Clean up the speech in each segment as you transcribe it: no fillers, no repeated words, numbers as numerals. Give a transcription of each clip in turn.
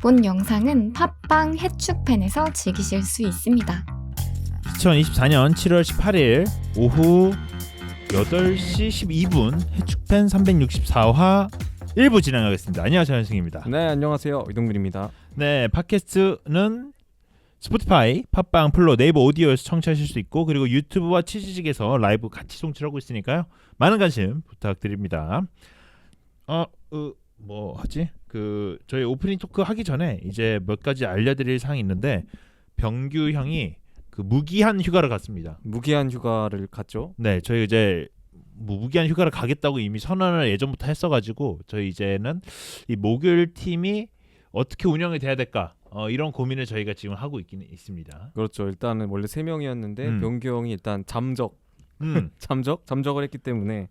본 영상은 팟빵 해축팬에서 즐기실 수 있습니다. 2024년 7월 18일 오후 8시 12분 해축팬 364화 1부 진행하겠습니다. 안녕하세요, 현승입니다. 네, 안녕하세요, 이동근입니다. 네, 팟캐스트는 스포티파이, 팟빵, 플로, 네이버 오디오에서 청취하실 수 있고, 그리고 유튜브와 치즈직에서 라이브 같이 송출하고 있으니까요. 많은 관심 부탁드립니다. 뭐 하지? 저희 오프닝 토크 하기 전에 이제 몇 가지 알려드릴 사항이 있는데, 병규 형이 무기한 휴가를 갔습니다. 무기한 휴가를 갔죠? 네, 저희 이제 무기한 휴가를 가겠다고 이미 선언을 예전부터 했어가지고 저희 이제는 이 목요일 팀이 어떻게 운영이 돼야 될까 이런 고민을 저희가 지금 하고 있긴 있습니다. 그렇죠. 일단은 원래 3명이었는데 병규 형이 일단 잠적을 했기 때문에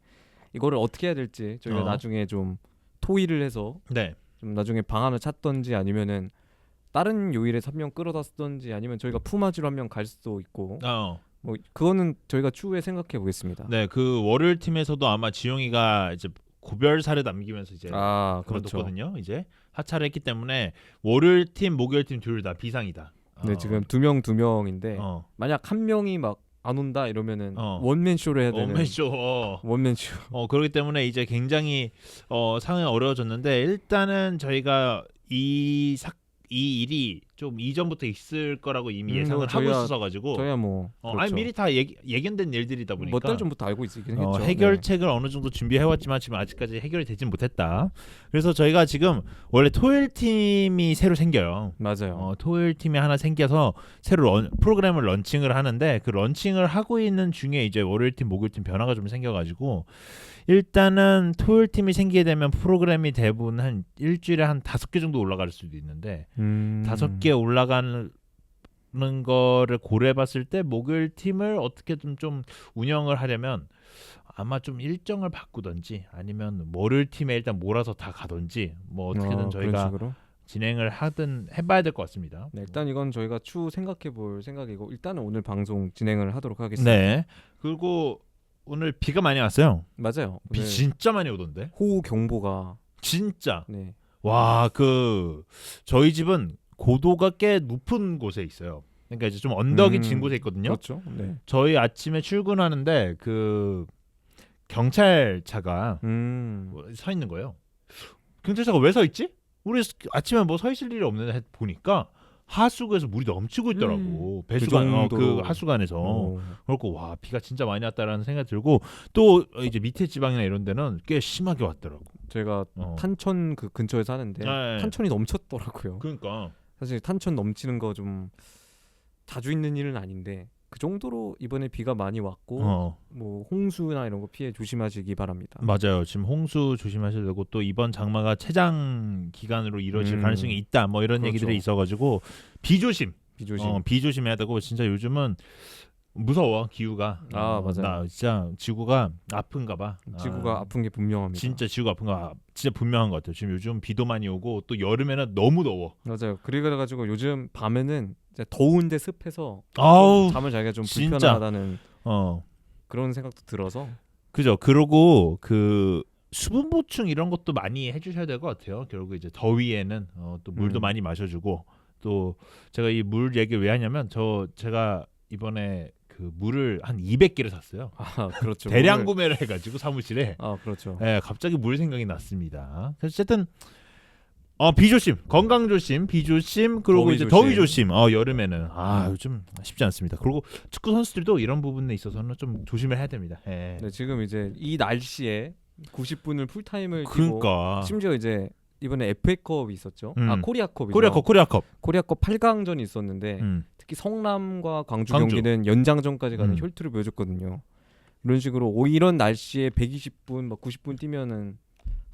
이거를 어떻게 해야 될지 저희가 나중에 좀 토의를 해서 네. 좀 나중에 방안을 찾던지 아니면은 다른 요일에 3명 끌어다 쓰던지 아니면 저희가 품앗이로 1명 갈 수도 있고 뭐 그거는 저희가 추후에 생각해 보겠습니다. 네, 월요일 팀에서도 아마 지용이가 이제 고별사를 남기면서 이제 그만뒀거든요. 그렇죠. 이제 하차를 했기 때문에 월요일 팀, 목요일 팀 둘 다 비상이다. 네, 지금 2명인데 만약 1명이 막 안 온다 이러면은 원맨 쇼를 해야 되는 원맨 쇼. 그렇기 때문에 이제 굉장히 상황이 어려워졌는데, 일단은 저희가 이 일이 좀 이전부터 있을 거라고 이미 예상을 하고 있어가지고 저야 뭐 그렇죠. 아니 미리 다 예견된 일들이다 보니까 몇 달 전부터 알고 있긴 했죠. 해결책을 어느 정도 준비해왔지만 지금 아직까지 해결이 되진 못했다. 그래서 저희가 지금 원래 토요일 팀이 새로 생겨요. 맞아요. 토요일 팀이 하나 생겨서 새로 프로그램을 런칭을 하는데, 그 런칭을 하고 있는 중에 이제 월요일 팀, 목요일 팀 변화가 좀 생겨가지고, 일단은 토요일 팀이 생기게 되면 프로그램이 대부분 한 일주일에 한 5개 정도 올라갈 수도 있는데 5개 올라가는 거를 고려해봤을 때 목요일 팀을 어떻게 좀 운영을 하려면 아마 좀 일정을 바꾸던지 아니면 월요일 팀에 일단 몰아서 다 가던지 뭐 어떻게든 저희가 진행을 하든 해봐야 될 것 같습니다. 네, 일단 이건 저희가 추후 생각해볼 생각이고 일단은 오늘 방송 진행을 하도록 하겠습니다. 네. 그리고 오늘 비가 많이 왔어요. 맞아요. 비 진짜 많이 오던데. 호우 경보가 진짜. 네. 와, 저희 집은 고도가 꽤 높은 곳에 있어요. 그러니까 이제 좀 언덕이 진 곳에 있거든요. 그렇죠. 네. 저희 아침에 출근하는데 경찰차가 서 있는 거예요. 경찰차가 왜 서 있지? 우리 아침에 뭐 서 있을 일이 없는데 보니까 하수구에서 물이 넘치고 있더라고. 배수관 그 하수관에서. 그렇고 와, 비가 진짜 많이 왔다라는 생각이 들고, 또 이제 밑에 지방이나 이런 데는 꽤 심하게 왔더라고. 제가 탄천 근처에 사는데 탄천이 넘쳤더라고요. 그러니까 사실 탄천 넘치는 거 좀 자주 있는 일은 아닌데 그 정도로 이번에 비가 많이 왔고 뭐 홍수나 이런 거 피해 조심하시기 바랍니다. 맞아요. 지금 홍수 조심하셔야 되고, 또 이번 장마가 최장 기간으로 이루어질 가능성이 있다. 뭐 이런 얘기들이 있어가지고 비 조심해야 되고, 진짜 요즘은 무서워, 기후가. 맞아요. 나 진짜 지구가 아픈가 봐. 지구가 아픈 게 분명합니다. 진짜 지구가 아픈가 진짜 분명한 것 같아요. 지금 요즘 비도 많이 오고 또 여름에는 너무 더워. 맞아요. 그래가지고 요즘 밤에는 이제 더운데 습해서 잠을 자기가 좀 진짜. 불편하다는 그런 생각도 들어서. 그죠. 그러고 수분 보충 이런 것도 많이 해주셔야 될 것 같아요. 결국 이제 더위에는 또 물도 많이 마셔주고, 또 제가 이 물 얘기를 왜 하냐면 제가 이번에 물을 한 200개를 샀어요. 그렇죠. 대량 구매를 해가지고 사무실에. 그렇죠. 네, 갑자기 물 생각이 났습니다. 그래서 어쨌든 비 조심, 건강 조심, 비 조심, 그리고 이제 더위 조심. 여름에는 요즘 쉽지 않습니다. 그리고 축구 선수들도 이런 부분에 있어서는 좀 조심을 해야 됩니다. 네, 지금 이제 이 날씨에 90분을 풀타임을 그러니까. 뛰고, 심지어 이제 이번에 FA컵이 있었죠. 코리아컵 8강전이 있었는데 특히 성남과 광주 경기는 연장전까지 가는 혈투를 보여줬거든요. 이런 식으로 이런 날씨에 120분, 막 90분 뛰면은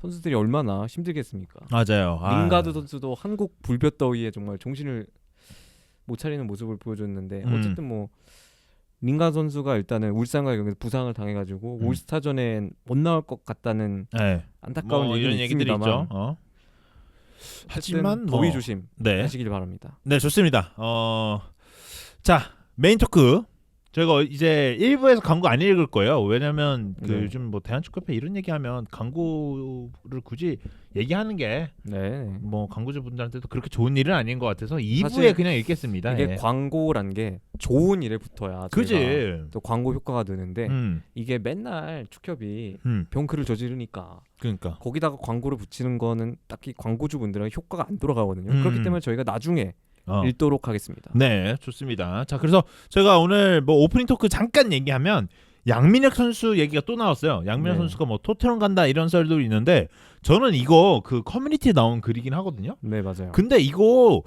선수들이 얼마나 힘들겠습니까? 맞아요. 링가드 선수도 한국 불볕더위에 정말 정신을 못 차리는 모습을 보여줬는데 어쨌든 뭐 링가드 선수가 일단은 울산과 경기에서 부상을 당해가지고 올스타전에 못 나올 것 같다는 안타까운 얘기는 있습니다만 하지만 더위 조심 하시길 바랍니다. 네, 좋습니다. 자, 메인 토크 저희가 이제 1부에서 광고 안 읽을 거예요. 왜냐면 그 네. 요즘 뭐 대한축구협회 이런 얘기하면 광고를 굳이 얘기하는 게 뭐 광고주 분들한테도 그렇게 좋은 일은 아닌 것 같아서 2부에 그냥 읽겠습니다. 이게 예. 광고란 게 좋은 일에 붙어야 그지. 또 광고 효과가 느는데 이게 맨날 축협이 병크를 저지르니까 그러니까 거기다가 광고를 붙이는 거는 딱히 광고주분들에게 효과가 안 돌아가거든요. 그렇기 때문에 저희가 나중에 읽도록 하겠습니다. 네, 좋습니다. 자, 그래서 제가 오늘 뭐 오프닝 토크 잠깐 얘기하면 양민혁 선수 얘기가 또 나왔어요. 양민혁 선수가 뭐 토트넘 간다 이런 썰도 있는데 저는 이거 그 커뮤니티에 나온 글이긴 하거든요. 네, 맞아요. 근데 이거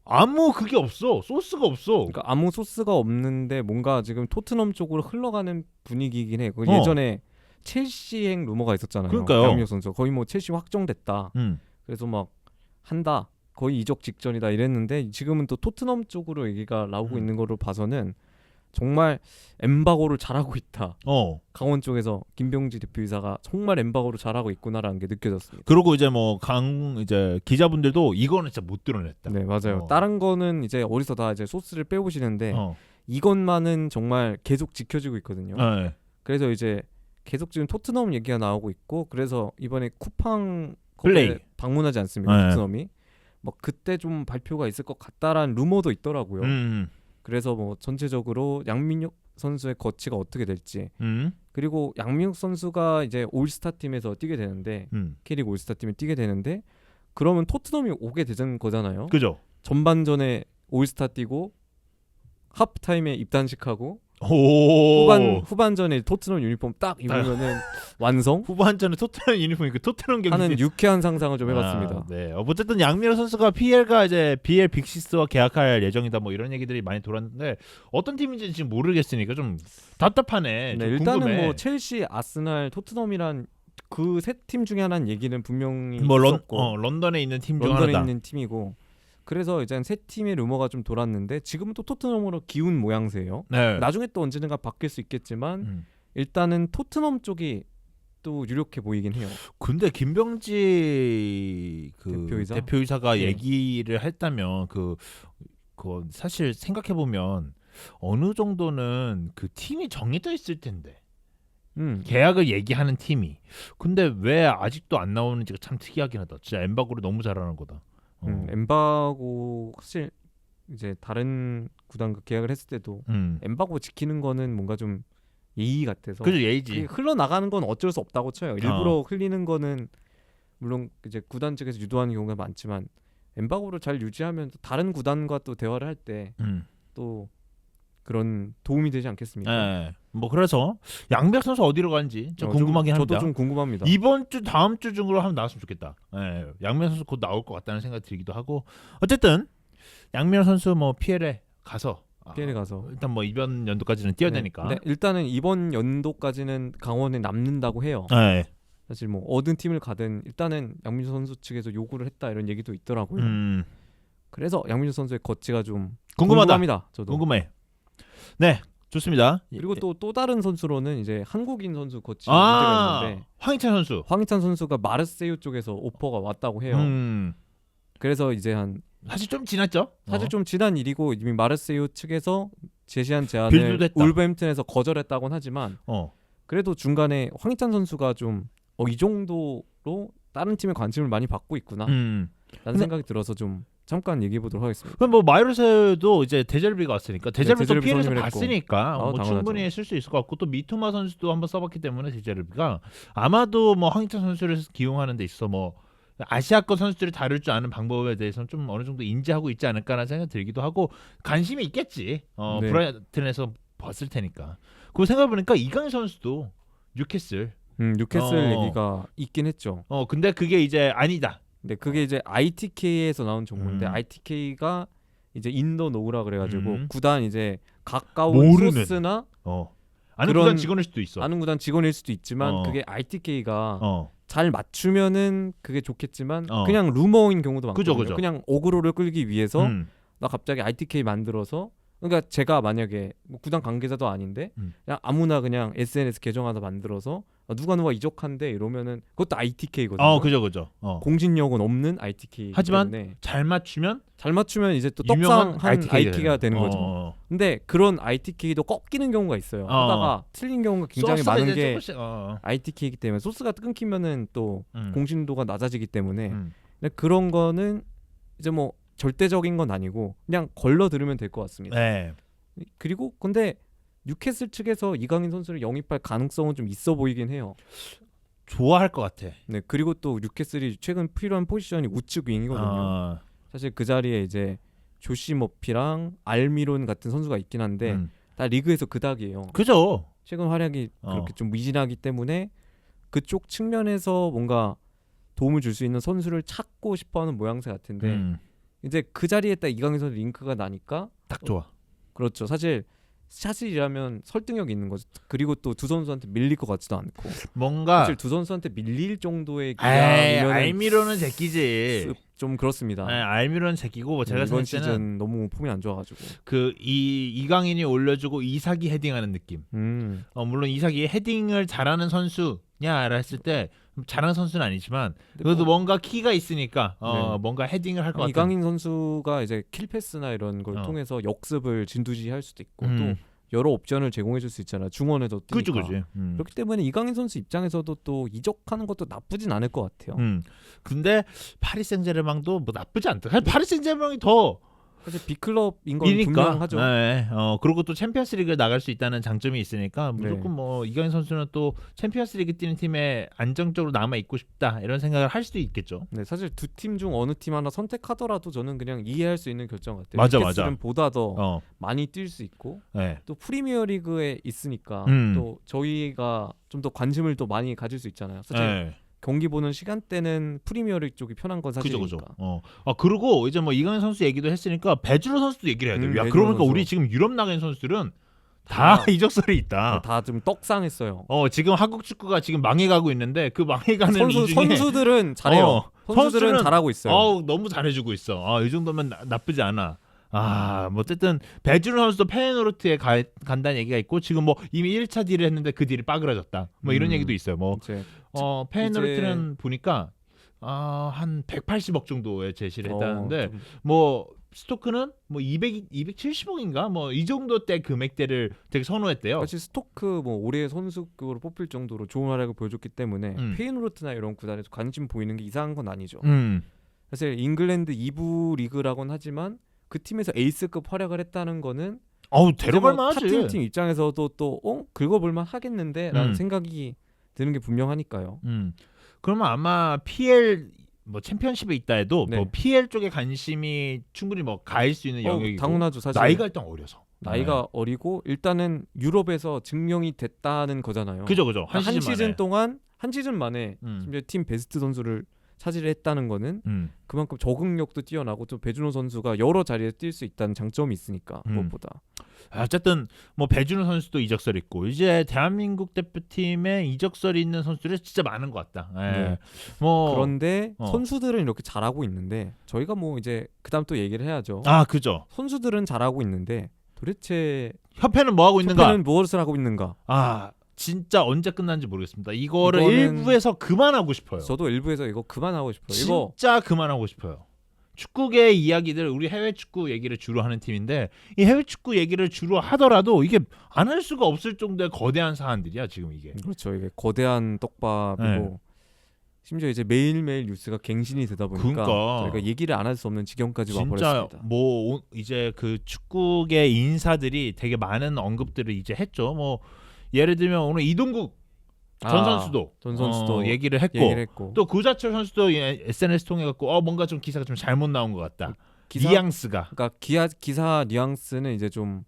아무 그게 없어. 소스가 없어. 그러니까 아무 소스가 없는데 뭔가 지금 토트넘 쪽으로 흘러가는 분위기이긴 해. 예전에 첼시행 루머가 있었잖아요. 그러니까요. 양민혁 선수 거의 뭐 첼시 확정됐다. 그래서 막 한다. 거의 이적 직전이다 이랬는데 지금은 또 토트넘 쪽으로 얘기가 나오고 있는 거로 봐서는 정말 엠바고를 잘하고 있다. 강원 쪽에서 김병지 대표이사가 정말 엠바고를 잘하고 있구나라는 게 느껴졌습니다. 그리고 이제 뭐 이제 기자분들도 이거는 진짜 못 드러냈다. 네, 맞아요. 다른 거는 이제 어디서 다 이제 소스를 빼보시는데 이것만은 정말 계속 지켜지고 있거든요. 네. 그래서 이제 계속 지금 토트넘 얘기가 나오고 있고 그래서 이번에 쿠팡 플레이 방문하지 않습니까? 네. 토트넘이 뭐 그때 좀 발표가 있을 것 같다라는 루머도 있더라고요. 그래서 뭐 전체적으로 양민혁 선수의 거치가 어떻게 될지 그리고 양민혁 선수가 이제 올스타 팀에서 뛰게 되는데 K리그 올스타 팀에 뛰게 되는데 그러면 토트넘이 오게 되는 거잖아요. 그죠? 전반전에 올스타 뛰고 하프타임에 입단식하고 후반전에 토트넘 유니폼 딱 입으면은 완성? 후반전에 토트넘 유니폼 입고 토트넘 경기 하는 유쾌한 상상을 좀 해봤습니다. 네. 어쨌든 양민호 선수가 PL과 이제 BL 빅시스와 계약할 예정이다 뭐 이런 얘기들이 많이 돌았는데 어떤 팀인지 지금 모르겠으니까 좀 답답하네. 좀 일단은 궁금해. 뭐 첼시, 아스날, 토트넘이란 그 세 팀 중에 하나는 얘기는 분명히 뭐 있었고 런던에 있는 팀 중 런던에 하나다. 있는 팀이고 그래서 이제 세 팀의 루머가 좀 돌았는데 지금은 또 토트넘으로 기운 모양새예요. 네. 나중에 또 언제든가 바뀔 수 있겠지만 일단은 토트넘 쪽이 또 유력해 보이긴 해요. 근데 김병지 그 대표이사가 얘기를 했다면 그 사실 생각해 보면 어느 정도는 그 팀이 정해져 있을 텐데. 계약을 얘기하는 팀이. 근데 왜 아직도 안 나오는지가 참 특이하긴 하다. 진짜 엠바고를 너무 잘하는 거다. 엠바고 사실 이제 다른 구단과 계약을 했을 때도 엠바고 지키는 거는 뭔가 좀 예의 같아서. 그죠, 예의지. 흘러나가는 건 어쩔 수 없다고 쳐요. 일부러 흘리는 거는 물론 이제 구단 측에서 유도하는 경우가 많지만 엠바고를 잘 유지하면 또 다른 구단과 또 대화를 할 때 또 그런 도움이 되지 않겠습니까? 네. 뭐 그래서 양백 선수 어디로 가는지 좀 궁금하긴 합니다. 저도 좀 궁금합니다. 이번 주 다음 주 중으로 하면 나왔으면 좋겠다. 네. 양백 선수 곧 나올 것 같다는 생각이 들기도 하고 어쨌든 양백 선수 뭐 PL에 가서 일단 뭐 이번 연도까지는 뛰어야 되니까. 네, 일단은 이번 연도까지는 강원에 남는다고 해요. 네. 사실 뭐 어느 팀을 가든 일단은 양민수 선수 측에서 요구를 했다 이런 얘기도 있더라고요. 그래서 양민수 선수의 거치가 좀 궁금합니다. 저도 궁금해. 네, 좋습니다. 그리고 또 다른 선수로는 이제 한국인 선수 거치 문제가 있는데 황희찬 선수가 마르세유 쪽에서 오퍼가 왔다고 해요. 그래서 이제 사실 좀 지났죠? 사실 좀 지난 일이고 이미 마르세유 측에서 제시한 제안을 울버햄튼에서 거절했다고는 하지만 그래도 중간에 황희찬 선수가 좀 이 정도로 다른 팀에 관심을 많이 받고 있구나 라는 생각이 들어서 좀 잠깐 얘기해 보도록 하겠습니다. 그럼 뭐 마이로세도 이제 데젤비가 왔으니까 데젤비도 PL에서 봤으니까 뭐 충분히 쓸 수 있을 것 같고 또 미투마 선수도 한번 써봤기 때문에 데젤비가 아마도 뭐 황희찬 선수를 기용하는 데 있어 뭐 아시아권 선수들이 다룰 줄 아는 방법에 대해서는 좀 어느 정도 인지하고 있지 않을까라는 생각이 들기도 하고 관심이 있겠지. 브라이튼에서 봤을 테니까. 그리고 생각해보니까 이강인 선수도 뉴캐슬 얘기가 있긴 했죠. 근데 그게 이제 아니다. 네, 그게 이제 ITK에서 나온 정보인데 ITK가 이제 인더 노우라 그래가지고 구단 이제 가까운 소스나 아는 구단 직원일 수도 있어. 아는 구단 직원일 수도 있지만 그게 ITK가 잘 맞추면은 그게 좋겠지만 그냥 루머인 경우도 많거든요. 그죠. 그냥 어그로를 끌기 위해서 나 갑자기 ITK 만들어서 그러니까 제가 만약에 뭐 구단 관계자도 아닌데 그냥 아무나 그냥 SNS 계정 하나 만들어서 누가 이적한대 이러면은 그것도 ITK거든요. 그죠. 공신력은 없는 ITK. 하지만 때문에 잘 맞추면 이제 또 유명한 떡상한 ITK가 되는 어. 거죠. 근데 그런 ITK도 꺾이는 경우가 있어요. 하다가 틀린 경우가 굉장히 소스가 많은 이제 게 조금씩, ITK이기 때문에 소스가 끊기면은 또 공신도가 낮아지기 때문에 근데 그런 거는 이제 뭐 절대적인 건 아니고 그냥 걸러 들으면 될 것 같습니다. 네. 그리고 근데 뉴캐슬 측에서 이강인 선수를 영입할 가능성은 좀 있어 보이긴 해요. 좋아할 것 같아. 네, 그리고 또 뉴캐슬이 최근 필요한 포지션이 우측 윙이거든요. 사실 그 자리에 이제 조시 머피랑 알미론 같은 선수가 있긴 한데 다 리그에서 그닥이에요. 그죠. 최근 활약이 그렇게 좀 미진하기 때문에 그쪽 측면에서 뭔가 도움을 줄 수 있는 선수를 찾고 싶어하는 모양새 같은데 이제 그 자리에 딱 이강인 선수 링크가 나니까 딱 좋아. 그렇죠. 사실이라면 설득력이 있는 거죠. 그리고 또 두 선수한테 밀릴 것 같지도 않고 뭔가 사실 두 선수한테 밀릴 정도의 기량이면 알미론은 제끼지. 좀 그렇습니다. 알미론은 제끼고 뭐 제가 이번 생각할 때는 시즌 너무 폼이 안 좋아가지고 그 이강인이 올려주고 이삭이 헤딩하는 느낌. 물론 이삭이 헤딩을 잘하는 선수냐라 했을 때 잘하는 선수는 아니지만 그래도 뭔가 키가 있으니까 뭔가 헤딩을 할 것 같아요. 이강인 선수가 이제 킬패스나 이런 걸 통해서 역습을 진두지휘할 수도 있고 또 여러 옵션을 제공해줄 수 있잖아. 중원에도 뛰니까. 그치. 그렇기 때문에 이강인 선수 입장에서도 또 이적하는 것도 나쁘진 않을 것 같아요. 근데 파리 생제르맹도 뭐 나쁘지 않다. 사실 파리 생제르맹이 더 사실 B클럽인 건 분명하죠. 네. 그리고 또 챔피언스리그에 나갈 수 있다는 장점이 있으니까 무조건 뭐 이강인 선수는 또 챔피언스리그 뛰는 팀에 안정적으로 남아 있고 싶다 이런 생각을 할 수도 있겠죠. 네, 사실 두 팀 중 어느 팀 하나 선택하더라도 저는 그냥 이해할 수 있는 결정 같아요. 맞아. 보다 더 많이 뛸 수 있고 또 프리미어리그에 있으니까 또 저희가 좀 더 관심을 또 많이 가질 수 있잖아요. 사실 경기 보는 시간대는 프리미어리그 쪽이 편한 건 사실이니까. 그죠. 그리고 이제 뭐 이강인 선수 얘기도 했으니까 베주로 선수도 얘기를 해야 돼요. 야, 베주로 그러니까 선수. 우리 지금 유럽 나간 선수들은 다 이적설이 있다. 다 좀 떡상했어요. 지금 한국 축구가 지금 망해가고 있는데 그 망해가는 이 중에 선수들은 잘해요. 선수들은 잘하고 있어요. 너무 잘해주고 있어. 이 정도면 나쁘지 않아. 뭐 어쨌든 베주르 선수도 페이노르트에 간다는 얘기가 있고 지금 뭐 이미 1차 딜을 했는데 그 딜이 빠그라졌다. 뭐 이런 얘기도 있어요. 뭐 페이노르트는 보니까 한 180억 정도의 제시를 했다는데 뭐 스토크는 뭐 270억인가 뭐 이 정도 대 금액대를 되게 선호했대요. 사실 스토크 뭐 올해 선수급으로 뽑힐 정도로 좋은 활약을 보여줬기 때문에 페이노르트나 이런 구단에서 관심 보이는 게 이상한 건 아니죠. 사실 잉글랜드 2부 리그라고는 하지만 그 팀에서 에이스급 활약을 했다는 거는 데려갈 만하지. 탑팀 입장에서도 또 긁어볼만 하겠는데라는 생각이 드는 게 분명하니까요. 그러면 아마 PL 뭐 챔피언십에 있다 해도 네. 뭐 PL 쪽에 관심이 충분히 뭐 가일 수 있는 영역이고 당연하죠. 사실 나이가 일단 어려서 나이가 어리고 일단은 유럽에서 증명이 됐다는 거잖아요. 그죠. 한 시즌 동안 한 시즌 만에 심지어 팀 베스트 선수를 차지했다는 거는 그만큼 적응력도 뛰어나고 또 배준호 선수가 여러 자리에 뛸 수 있다는 장점이 있으니까 무엇보다. 어쨌든 뭐 배준호 선수도 이적설 있고 이제 대한민국 대표팀에 이적설이 있는 선수들이 진짜 많은 것 같다. 네. 뭐 그런데 선수들은 이렇게 잘하고 있는데 저희가 뭐 이제 그다음 또 얘기를 해야죠. 그죠. 선수들은 잘하고 있는데 도대체 협회는 뭐 하고 있는가? 협회는 무엇을 하고 있는가? 진짜 언제 끝난지 모르겠습니다. 이거는 일부에서 그만하고 싶어요. 저도 일부에서 이거 그만하고 싶어요. 진짜 그만하고 싶어요. 축구계 이야기들 우리 해외 축구 얘기를 주로 하는 팀인데 이 해외 축구 얘기를 주로 하더라도 이게 안 할 수가 없을 정도의 거대한 사안들이야 지금 이게. 그렇죠. 이게 거대한 떡밥이고 심지어 이제 매일매일 뉴스가 갱신이 되다 보니까 저희가 얘기를 안 할 수 없는 지경까지 와버렸습니다. 진짜 뭐 이제 그 축구계 인사들이 되게 많은 언급들을 이제 했죠. 뭐 예를 들면 오늘 이동국 전 선수도 얘기를 했고 또 구자철 선수도 SNS 통해 갖고 뭔가 좀 기사가 좀 잘못 나온 것 같다. 뉘앙스가. 그러니까 기사 뉘앙스는 이제 좀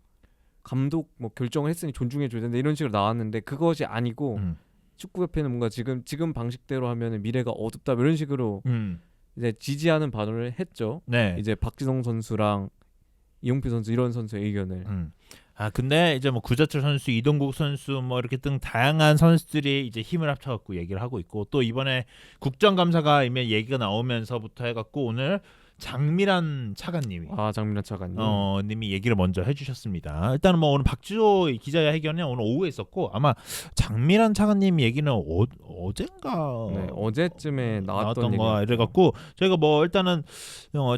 감독 뭐 결정을 했으니 존중해 줘야 된다 이런 식으로 나왔는데 그것이 아니고 축구협회는 뭔가 지금 방식대로 하면 미래가 어둡다 이런 식으로 이제 지지하는 반응을 했죠. 네. 이제 박지성 선수랑 이용필 선수 이런 선수의 의견을. 근데 이제 뭐 구자철 선수, 이동국 선수 뭐 이렇게 등 다양한 선수들이 이제 힘을 합쳐갖고 얘기를 하고 있고 또 이번에 국정감사가 이미 얘기가 나오면서부터 해갖고 오늘 장미란 차관님이 장미란 차관님 님이 얘기를 먼저 해주셨습니다. 일단은 뭐 오늘 박주호 기자회견은 오늘 오후에 있었고 아마 장미란 차관님 얘기는 어젠가 네, 어제쯤에 나왔던 거 이래갖고 저희가 뭐 일단은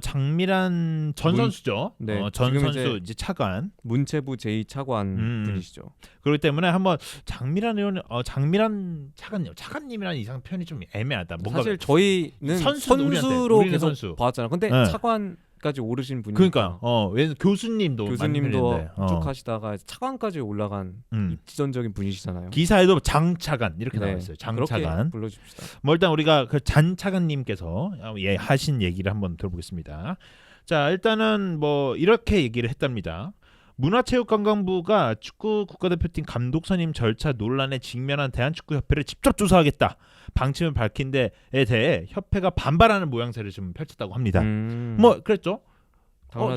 장미란 전 선수죠. 네, 전 선수 이제 차관 문체부 제2차관 분이시죠. 그렇기 때문에 한번 장미란 의원 장미란 차관님이라는 이상 표현이 좀 애매하다. 뭔가 사실 저희는 선수로 계속 선수. 봤잖아. 근데 네. 차관까지 오르신 분이 그러니까 왜 교수님도 쭉 하시다가 차관까지 올라간 입지전적인 분이시잖아요. 기사에도 장차관 이렇게 나와 있어요. 장차관 불러줍시다. 뭐 일단 우리가 그 장 차관님께서 하신 얘기를 한번 들어보겠습니다. 자, 일단은 뭐 이렇게 얘기를 했답니다. 문화체육관광부가 축구 국가대표팀 감독 선임 절차 논란에 직면한 대한축구협회를 직접 조사하겠다. 방침을 밝힌 데에 대해 협회가 반발하는 모양새를 좀 펼쳤다고 합니다. 뭐 그랬죠.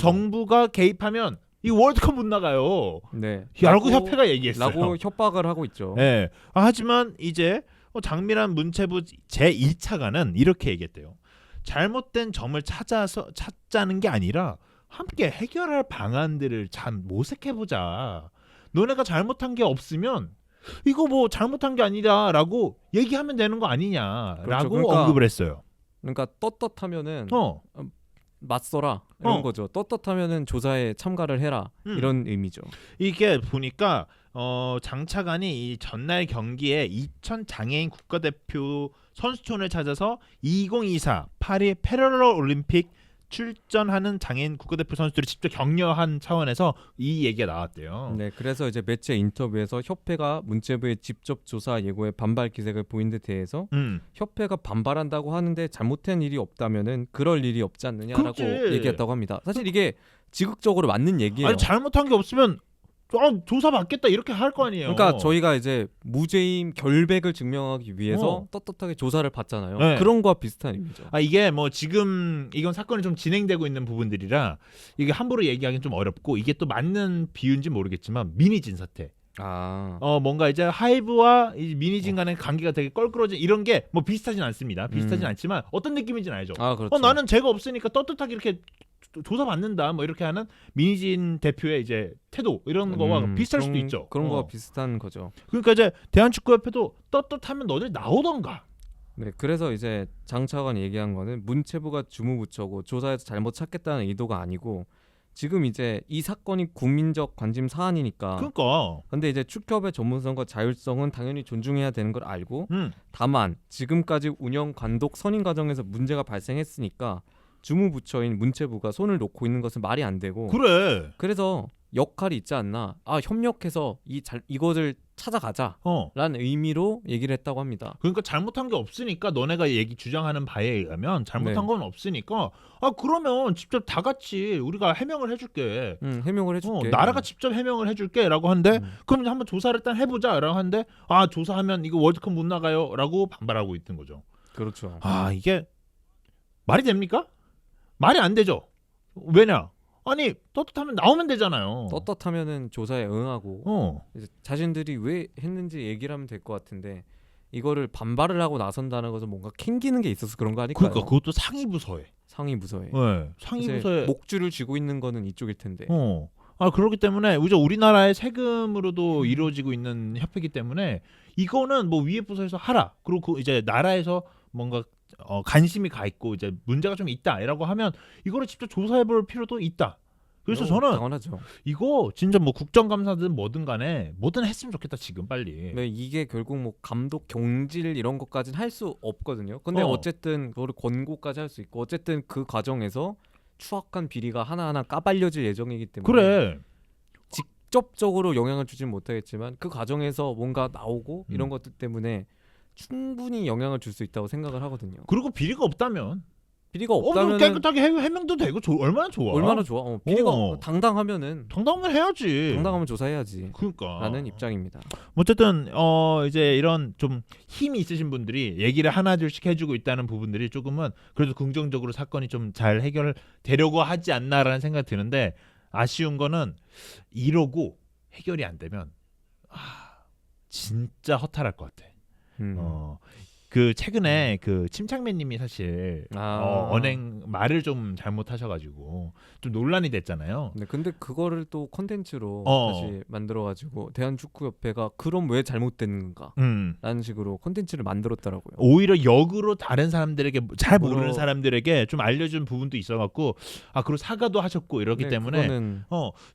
정부가 개입하면 이 월드컵 못 나가요. 네. 라고 협회가 얘기했어요. 라고 협박을 하고 있죠. 네. 하지만 이제 장미란 문체부 제2차관은 이렇게 얘기했대요. 잘못된 점을 찾자는 게 아니라 함께 해결할 방안들을 참 모색해보자. 너네가 잘못한 게 없으면 이거 뭐 잘못한 게 아니다라고 얘기하면 되는 거 아니냐라고 그렇죠. 그러니까, 언급을 했어요. 그러니까 떳떳하면은 맞서라 이런 거죠. 떳떳하면은 조사에 참가를 해라 이런 의미죠. 이게 보니까 장 차관이 이 전날 경기에 2000 장애인 국가대표 선수촌을 찾아서 2024 파리 패럴올림픽 출전하는 장애인 국가대표 선수들을 직접 격려한 차원에서 이 얘기가 나왔대요. 네, 그래서 이제 매체 인터뷰에서 협회가 문체부의 직접 조사 예고에 반발 기색을 보인 데 대해서 협회가 반발한다고 하는데 잘못한 일이 없다면은 그럴 일이 없지 않느냐라고 그렇지. 얘기했다고 합니다. 사실 이게 지극적으로 맞는 얘기예요. 아니 잘못한 게 없으면 조사 받겠다 이렇게 할 거 아니에요. 그러니까 저희가 이제 무죄임 결백을 증명하기 위해서 떳떳하게 조사를 받잖아요. 네. 그런 거와 비슷한 의미죠. 이게 뭐 지금 이건 사건이 좀 진행되고 있는 부분들이라 이게 함부로 얘기하기는 좀 어렵고 이게 또 맞는 비유인지 모르겠지만 미니진 사태. 뭔가 이제 하이브와 이 미니진 간의 관계가 되게 껄끄러진 이런 게 뭐 비슷하진 않습니다. 비슷하진 않지만 어떤 느낌인지는 알죠. 그렇죠. 나는 죄가 없으니까 떳떳하게 이렇게 조사 받는다 뭐 이렇게 하는 미니진 대표의 이제 태도 이런 거와 비슷할 수도 있죠. 그런 거와 비슷한 거죠. 그러니까 이제 대한축구협회도 떳떳하면 너네 나오던가. 네, 그래서 이제 장 차관이 얘기한 거는 문체부가 주무부처고 조사에서 잘못 찾겠다는 의도가 아니고 지금 이제 이 사건이 국민적 관심 사안이니까. 그러니까. 근데 이제 축협의 전문성과 자율성은 당연히 존중해야 되는 걸 알고 다만 지금까지 운영 감독 선임 과정에서 문제가 발생했으니까 주무부처인 문체부가 손을 놓고 있는 것은 말이 안 되고 그래. 그래서 역할이 있지 않나 협력해서 이것을 찾아가자라는 의미로 얘기를 했다고 합니다. 그러니까 잘못한 게 없으니까 너네가 주장하는 바에 의하면 잘못한 건 없으니까 그러면 직접 다 같이 우리가 해명을 해줄게. 해명을 해줄게. 나라가 직접 해명을 해줄게라고 하는데 그럼 한번 조사를 일단 해보자라고 하는데 조사하면 이거 월드컵 못 나가요라고 반발하고 있는 거죠. 그렇죠. 이게 말이 됩니까? 말이 안 되죠. 왜냐? 아니 떳떳하면 나오면 되잖아요. 떳떳하면은 조사에 응하고 이제 자신들이 왜 했는지 얘기를 하면 될 것 같은데 이거를 반발을 하고 나선다는 것은 뭔가 캥기는 게 있어서 그런 거 아닐까요? 그러니까 그것도 상위 부서에. 네, 상위 부서에 목줄을 쥐고 있는 거는 이쪽일 텐데. 그렇기 때문에 우리나라의 세금으로도 이루어지고 있는 협회이기 때문에 이거는 뭐 위에 부서에서 하라. 그리고 이제 나라에서 뭔가 관심이 가 있고 이제 문제가 좀 있다라고 하면 이거를 직접 조사해 볼 필요도 있다. 그래서 저는 당연하죠. 이거 진짜 뭐 국정감사든 뭐든 간에 뭐든 했으면 좋겠다 지금 빨리. 네, 이게 결국 뭐 감독 경질 이런 것까지는 할 수 없거든요. 근데 어쨌든 그거를 권고까지 할 수 있고 어쨌든 그 과정에서 추악한 비리가 하나하나 까발려질 예정이기 때문에 그래. 직접적으로 영향을 주진 못하겠지만 그 과정에서 뭔가 나오고 이런 것들 때문에 충분히 영향을 줄 수 있다고 생각을 하거든요. 그리고 비리가 없다면 깨끗하게 해명도 되고 얼마나 좋아. 비리가 당당하면 해야지. 당당하면 조사해야지. 그러니까. 라는 입장입니다. 어쨌든 이제 이런 좀 힘이 있으신 분들이 얘기를 하나둘씩 해주고 있다는 부분들이 조금은 그래도 긍정적으로 사건이 좀 잘 해결되려고 하지 않나라는 생각이 드는데 아쉬운 거는 이러고 해결이 안 되면 진짜 허탈할 것 같아. 그 최근에 그 침착맨님이 사실 언행 말을 좀 잘못하셔가지고 좀 논란이 됐잖아요. 네, 근데 그거를 또 컨텐츠로 다시 만들어가지고 대한축구협회가 그럼 왜 잘못됐는가? 라는 식으로 컨텐츠를 만들었더라고요. 오히려 역으로 다른 사람들에게 잘 모르는 사람들에게 좀 알려준 부분도 있어갖고 그리고 사과도 하셨고 이렇기 때문에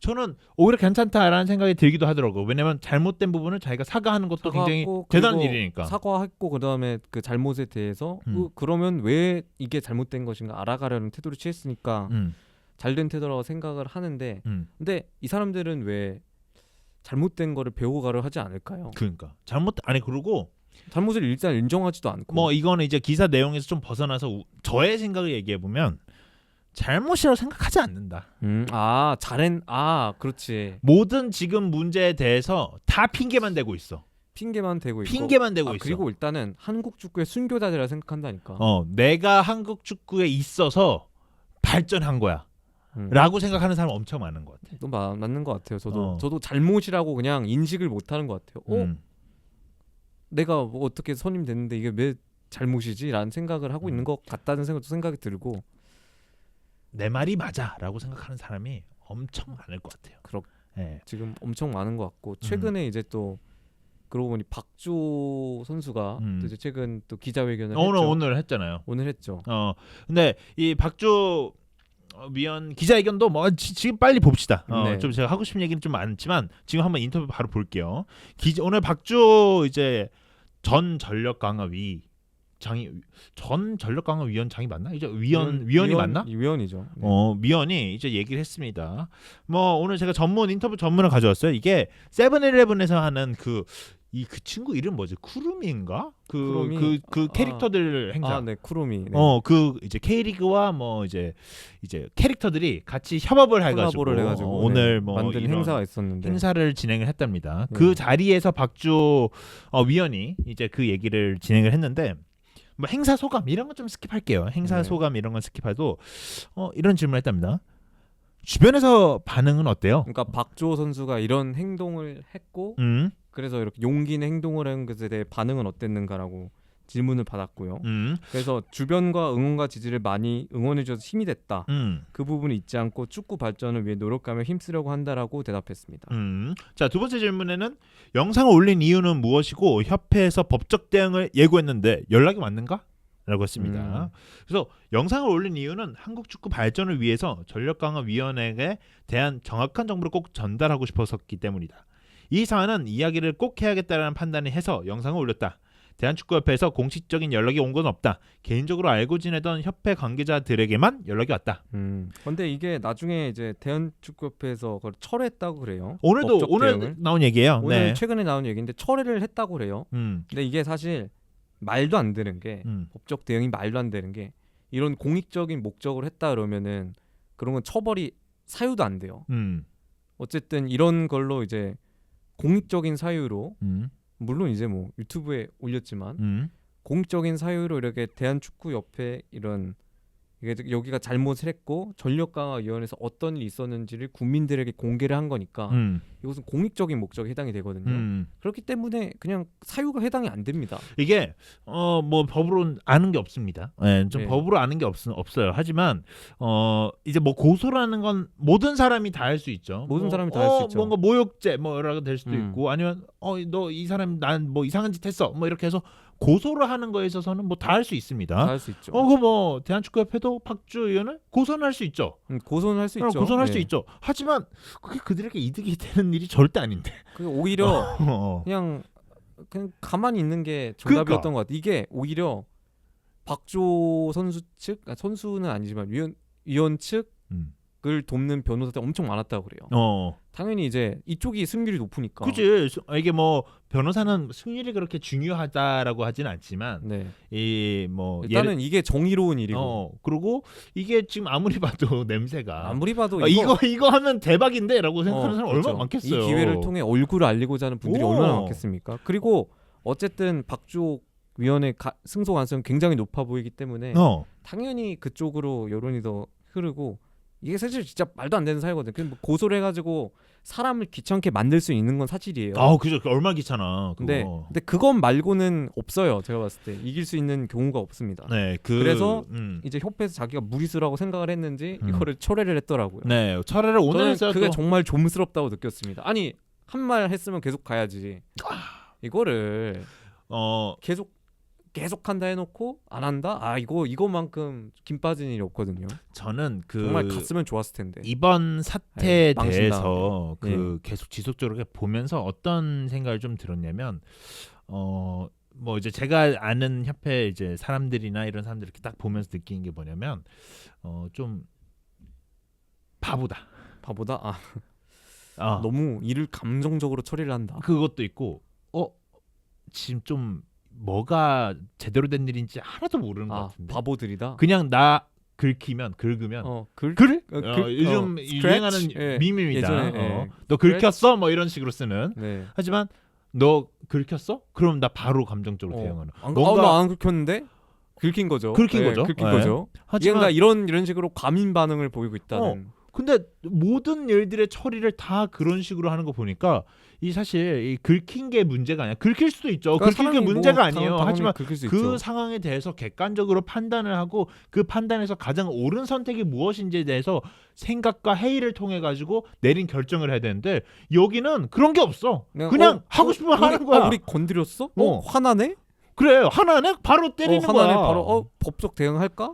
저는 오히려 괜찮다라는 생각이 들기도 하더라고요. 왜냐면 잘못된 부분을 자기가 사과하는 것도 굉장히 대단한 일이니까. 사과했고 그다음에 그 잘못에 대해서 그러면 왜 이게 잘못된 것인가 알아가려는 태도를 취했으니까 잘된 태도라고 생각을 하는데 근데 이 사람들은 왜 잘못된 거를 배우고 가려 하지 않을까요? 그러니까 그리고 잘못을 일단 인정하지도 않고 뭐 이거는 이제 기사 내용에서 좀 벗어나서 저의 생각을 얘기해 보면 잘못이라고 생각하지 않는다. 그렇지. 모든 지금 문제에 대해서 다 핑계만 대고 있어. 핑계만 대고 있어. 그리고 일단은 한국 축구의 순교자들이라 생각한다니까. 내가 한국 축구에 있어서 발전한 거야. 라고 생각하는 사람 엄청 많은 것 같아. 또 맞는 것 같아요. 저도 잘못이라고 그냥 인식을 못하는 것 같아요. 내가 뭐 어떻게 선임 됐는데 이게 왜 잘못이지?라는 생각을 하고 있는 것 같다는 생각이 들고 내 말이 맞아라고 생각하는 사람이 엄청 많을 것 같아요. 네. 지금 엄청 많은 것 같고 최근에 이제 또 그러고 보니 박주호 선수가 또 이제 최근 또 기자회견을 했죠. 오늘 했잖아요. 오늘 했죠. 근데 이 박주호 위원 기자회견도 뭐 지금 빨리 봅시다. 네. 좀 제가 하고 싶은 얘기는 좀 많지만 지금 한번 인터뷰 바로 볼게요. 오늘 박주호 이제 전 전력강화위 전 전력강화위원장이 맞나? 이제 위원이 맞나? 위원이죠. 네. 위원이 이제 얘기를 했습니다. 뭐 오늘 제가 인터뷰 전문을 가져왔어요. 이게 세븐일레븐에서 하는 그 친구 이름 뭐지? 쿠루미인가? 그 캐릭터들 행사. 네, 쿠루미. 네. 그 이제 K리그와 뭐 이제 캐릭터들이 같이 협업을 해가지고 오늘 뭐 만든 행사가 있었는데 행사를 진행을 했답니다. 그 자리에서 박주호 위원이 이제 그 얘기를 진행을 했는데 뭐 행사 소감 이런 거 좀 스킵할게요. 행사 소감 이런 건 스킵해도 이런 질문을 했답니다. 주변에서 반응은 어때요? 그러니까 박주호 선수가 이런 행동을 했고 그래서 이렇게 용기 있는 행동을 한 것에 대해 반응은 어땠는가라고 질문을 받았고요. 그래서 주변과 응원과 지지를 많이 응원해줘서 힘이 됐다. 그 부분이 잊지 않고 축구 발전을 위해 노력하며 힘쓰려고 한다라고 대답했습니다. 자, 두 번째 질문에는 영상을 올린 이유는 무엇이고 협회에서 법적 대응을 예고했는데 연락이 왔는가? 라고 했습니다. 그래서 영상을 올린 이유는 한국 축구 발전을 위해서 전력강화위원회에 대한 정확한 정보를 꼭 전달하고 싶었기 때문이다. 이 사안은 이야기를 꼭 해야겠다는 판단을 해서 영상을 올렸다. 대한축구협회에서 공식적인 연락이 온 건 없다. 개인적으로 알고 지내던 협회 관계자들에게만 연락이 왔다. 근데 이게 나중에 이제 대한축구협회에서 그걸 철회했다고 그래요. 오늘 나온 얘기예요. 오늘 최근에 나온 얘기인데 철회를 했다고 그래요. 근데 이게 사실 말도 안 되는 게 법적 대응이 말도 안 되는 게 이런 공익적인 목적으로 했다 그러면은 그런 건 처벌이 사유도 안 돼요. 어쨌든 이런 걸로 이제 공익적인 사유로 물론 이제 뭐 유튜브에 올렸지만 공익적인 사유로 이렇게 대한축구협회 이런 여기가 잘못을 했고 전력강화위원회에서 어떤 일이 있었는지를 국민들에게 공개를 한 거니까 이것은 공익적인 목적에 해당이 되거든요. 그렇기 때문에 그냥 사유가 해당이 안 됩니다. 이게 뭐 법으로 아는 게 없습니다. 법으로 아는 게 없어요. 하지만 이제 뭐 고소라는 건 모든 사람이 다 할 수 있죠. 모든 사람이 다 할 수 있죠. 뭔가 모욕죄 뭐 여러 가지 될 수도 있고 아니면 너 이 사람 난 뭐 이상한 짓 했어 뭐 이렇게 해서 고소를 하는 거에 있어서는 뭐 다 할 수 있습니다. 다 할 수 있죠. 그 뭐 대한축구협회도 박주호 의원을 고소는 할 수 있죠. 고소는 할 수 있죠. 고소는 할 수 있죠. 하지만 그게 그들에게 이득이 되는 일이 절대 아닌데. 그게 오히려 그냥 가만히 있는 게 정답이었던 것 같아. 이게 오히려 박주호 선수 측, 선수는 아니지만 위원 측을 돕는 변호사들 엄청 많았다고 그래요. 당연히 이제 이쪽이 승률이 높으니까. 그치. 이게 뭐 변호사는 승률이 그렇게 중요하다라고 하진 않지만 이 뭐 일단은 이게 정의로운 일이고 그리고 이게 지금 아무리 봐도 냄새가 이거 하면 대박인데라고 생각하는 사람 그렇죠. 얼마나 많겠어요. 이 기회를 통해 얼굴을 알리고자 하는 분들이 얼마나 많겠습니까? 그리고 어쨌든 박주호 위원회 승소 가능성이 굉장히 높아 보이기 때문에 당연히 그쪽으로 여론이 더 흐르고 이게 사실 진짜 말도 안 되는 사유거든요. 그냥 뭐 고소를 해가지고 사람을 귀찮게 만들 수 있는 건 사실이에요. 그죠. 얼마나 귀찮아. 그거. 근데 그건 말고는 없어요. 제가 봤을 때 이길 수 있는 경우가 없습니다. 네, 그래서 이제 협회에서 자기가 무리수라고 생각을 했는지 이거를 철회를 했더라고요. 네, 철회를 오늘 했어요. 그게 정말 좀스럽다고 느꼈습니다. 아니 한 말 했으면 계속 가야지. 이거를 계속 한다 해놓고 안 한다? 이거만큼 김 빠진 일이 없거든요. 저는 정말 갔으면 좋았을 텐데. 이번 사태에 대해서 계속 지속적으로 보면서 어떤 생각을 좀 들었냐면 뭐 이제 제가 아는 협회 이제 사람들이나 이런 사람들 이렇게 딱 보면서 느끼는 게 뭐냐면 좀 바보다. 너무 일을 감정적으로 처리를 한다. 그것도 있고 지금 좀 뭐가 제대로 된 일인지 하나도 모르는 것 같은데. 바보들이다. 그냥 나 긁으면 요즘 유행하는 밈입니다. 너 긁혔어? 뭐 이런 식으로 쓰는. 네. 하지만 너 긁혔어? 그럼 나 바로 감정적으로 대응하는. 나 안 긁혔는데 긁힌 거죠. 긁힌 거죠. 하지만 이런 식으로 과민 반응을 보이고 있다는. 근데 모든 일들의 처리를 다 그런 식으로 하는 거 보니까 이 사실 이 긁힌 게 문제가 아니야. 긁힐 수도 있죠. 긁힌 게 문제가 아니에요. 하지만 그 상황에 대해서 객관적으로 판단을 하고 그 판단에서 가장 옳은 선택이 무엇인지에 대해서 생각과 회의를 통해 가지고 내린 결정을 해야 되는데 여기는 그런 게 없어. 그냥 하고 싶으면 하는 거야. 우리 건드렸어? 화나네? 그래, 화나네? 바로 때리는 거야. 바로 법적 대응할까?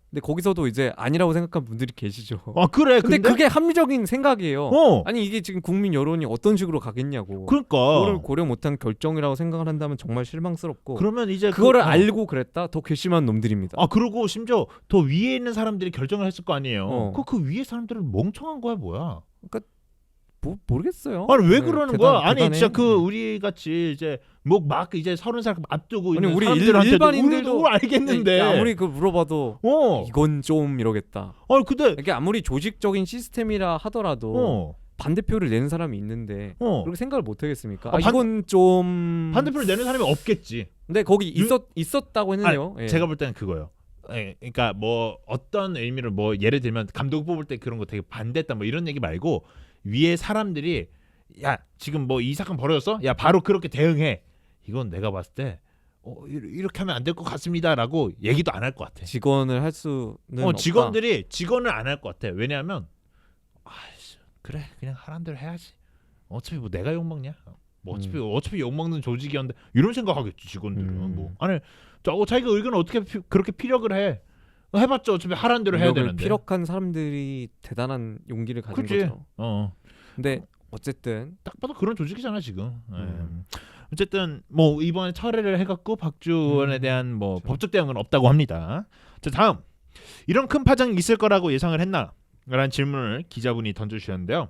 근데 거기서도 이제 아니라고 생각하는 분들이 계시죠. 그래. 근데 그게 합리적인 생각이에요. 아니 이게 지금 국민 여론이 어떤 식으로 가겠냐고. 그러니까 그거를 고려 못한 결정이라고 생각을 한다면 정말 실망스럽고. 그러면 이제 그거를 알고 그랬다? 더 괘씸한 놈들입니다. 그리고 심지어 더 위에 있는 사람들이 결정을 했을 거 아니에요. 그 위에 사람들은 멍청한 거야 뭐야? 그러니까 모르겠어요. 아니 왜 그러는 거야? 아니 진짜 우리 같이 이제 막 이제 30살 앞두고 있는 우리 사람들한테도 일반인들도 알겠는데 아무리 그 물어봐도 이건 좀 이러겠다. 근데 이게 아무리 조직적인 시스템이라 하더라도 반대표를 내는 사람이 있는데 그렇게 생각을 못 하겠습니까? 이건 좀 반대표를 내는 사람이 없겠지. 근데 거기 있었다고 했는데요. 제가 볼 때는 그거예요. 그러니까 뭐 어떤 의미로 뭐 예를 들면 감독 뽑을 때 그런 거 되게 반대했다 뭐 이런 얘기 말고 위에 사람들이 야 지금 뭐 이 사건 벌어졌어? 야 바로 그렇게 대응해. 이건 내가 봤을 때 이렇게 하면 안 될 것 같습니다라고 얘기도 안 할 것 같아. 직원을 할 수는 없다. 직원을 안 할 것 같아. 왜냐하면 그래 그냥 하란 대로 해야지. 어차피 뭐 내가 욕 먹냐? 뭐 어차피 욕 먹는 조직이었는데 이런 생각하겠지 직원들은. 뭐 아니 자기가 의견을 어떻게 그렇게 피력을 해? 해봤자 어차피 하란 대로 해야 되는데. 피력한 사람들이 대단한 용기를 가진 거죠. 근데 어쨌든 딱 봐도 그런 조직이잖아 지금. 어쨌든 뭐 이번에 철회를 해갖고 박주 의원에 대한 뭐 그렇죠. 법적 대응은 없다고 합니다. 자 다음 이런 큰 파장이 있을 거라고 예상을 했나? 라는 질문을 기자분이 던져주셨는데요.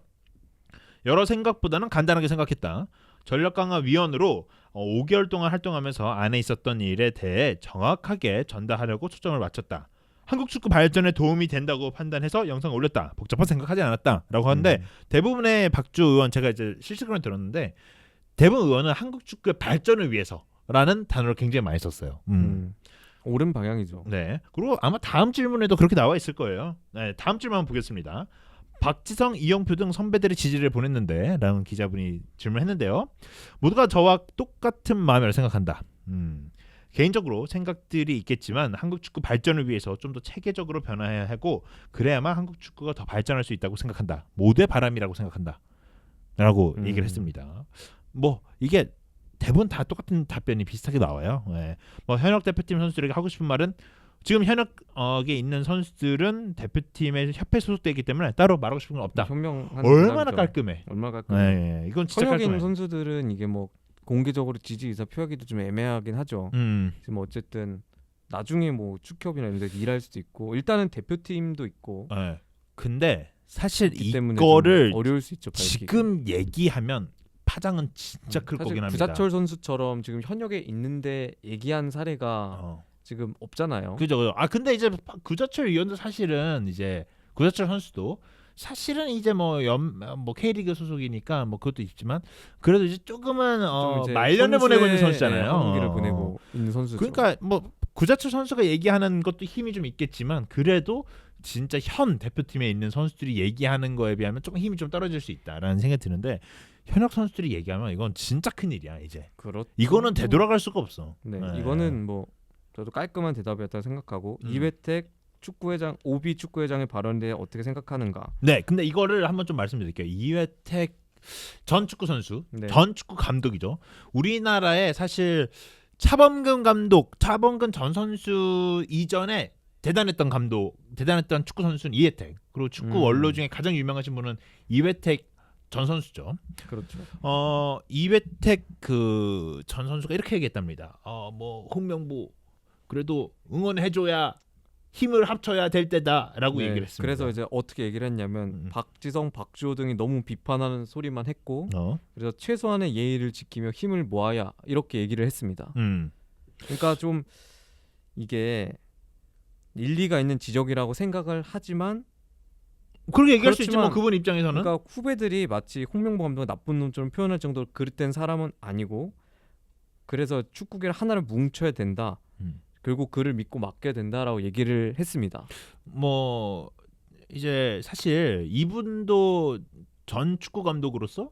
여러 생각보다는 간단하게 생각했다. 전력강화위원으로 5개월 동안 활동하면서 안에 있었던 일에 대해 정확하게 전달하려고 초점을 맞췄다. 한국 축구 발전에 도움이 된다고 판단해서 영상을 올렸다. 복잡한 생각하지 않았다라고 하는데 대부분의 박주 의원 제가 이제 실시간으로 들었는데 대부분 의원은 한국 축구의 발전을 위해서라는 단어를 굉장히 많이 썼어요. 옳은 방향이죠. 네. 그리고 아마 다음 질문에도 그렇게 나와 있을 거예요. 네, 다음 질문 한번 보겠습니다. 박지성, 이영표 등 선배들의 지지를 보냈는데 라는 기자분이 질문했는데요. 모두가 저와 똑같은 마음이라고 생각한다. 개인적으로 생각들이 있겠지만 한국 축구 발전을 위해서 좀 더 체계적으로 변화해야 하고 그래야만 한국 축구가 더 발전할 수 있다고 생각한다. 모두의 바람이라고 생각한다. 라고 얘기를 했습니다. 뭐 이게 대부분 다 똑같은 답변이 비슷하게 나와요. 네. 뭐 현역 대표팀 선수들에게 하고 싶은 말은 지금 현역에 있는 선수들은 대표팀의 협회 소속되기 때문에 따로 말하고 싶은 건 없다. 얼마나 깔끔해. 네, 이건 진짜 현역인 깔끔해. 선수들은 이게 뭐 공개적으로 지지 의사 표하기도 좀 애매하긴 하죠. 지금 어쨌든 나중에 뭐 축협이나 이런 데서 일할 수도 있고 일단은 대표팀도 있고. 네. 근데 사실 이거를 어려울 수 있죠. 지금 얘기하면 파장은 진짜 클 거긴 합니다. 구자철 선수처럼 지금 현역에 있는데 얘기한 사례가 지금 없잖아요. 그죠. 근데 이제 구자철 위원도 사실은 이제 구자철 선수도 사실은 이제 뭐 K리그 소속이니까 뭐 그것도 있지만 그래도 이제 조금은 이제 말년을 보내고 있는 선수잖아요. 한기를 보내고 있는 선수죠. 그러니까 뭐 구자철 선수가 얘기하는 것도 힘이 좀 있겠지만 그래도 진짜 현 대표팀에 있는 선수들이 얘기하는 거에 비하면 조금 힘이 좀 떨어질 수 있다라는 생각이 드는데 현역 선수들이 얘기하면 이건 진짜 큰일이야 이제. 그렇죠. 이거는 되돌아갈 수가 없어. 네, 이거는 뭐 저도 깔끔한 대답이었다고 생각하고 이회택 축구회장 오비 축구회장의 발언에 대해 어떻게 생각하는가? 네, 근데 이거를 한번 좀 말씀드릴게요. 이회택 전 축구 선수, 네. 전 축구 감독이죠. 우리나라에 사실 차범근 감독, 차범근 전 선수 이전에 대단했던 축구 선수는 이회택. 그리고 축구 원로 중에 가장 유명하신 분은 이회택 전 선수죠. 그렇죠. 이회택 그 전 선수가 이렇게 얘기했답니다. 뭐 홍명보 그래도 응원해줘야 힘을 합쳐야 될 때다라고 네, 얘기를 했습니다. 그래서 이제 어떻게 얘기를 했냐면 박지성, 박주호 등이 너무 비판하는 소리만 했고 그래서 최소한의 예의를 지키며 힘을 모아야 이렇게 얘기를 했습니다. 그러니까 좀 이게 일리가 있는 지적이라고 생각을 하지만 그렇게 얘기할 수 있지 뭐 그분 입장에서는. 그러니까 후배들이 마치 홍명보 감독을 나쁜 놈처럼 표현할 정도로 그릇된 사람은 아니고 그래서 축구계를 하나를 뭉쳐야 된다. 결국 그를 믿고 맡겨야 된다라고 얘기를 했습니다. 뭐 이제 사실 이분도 전 축구 감독으로서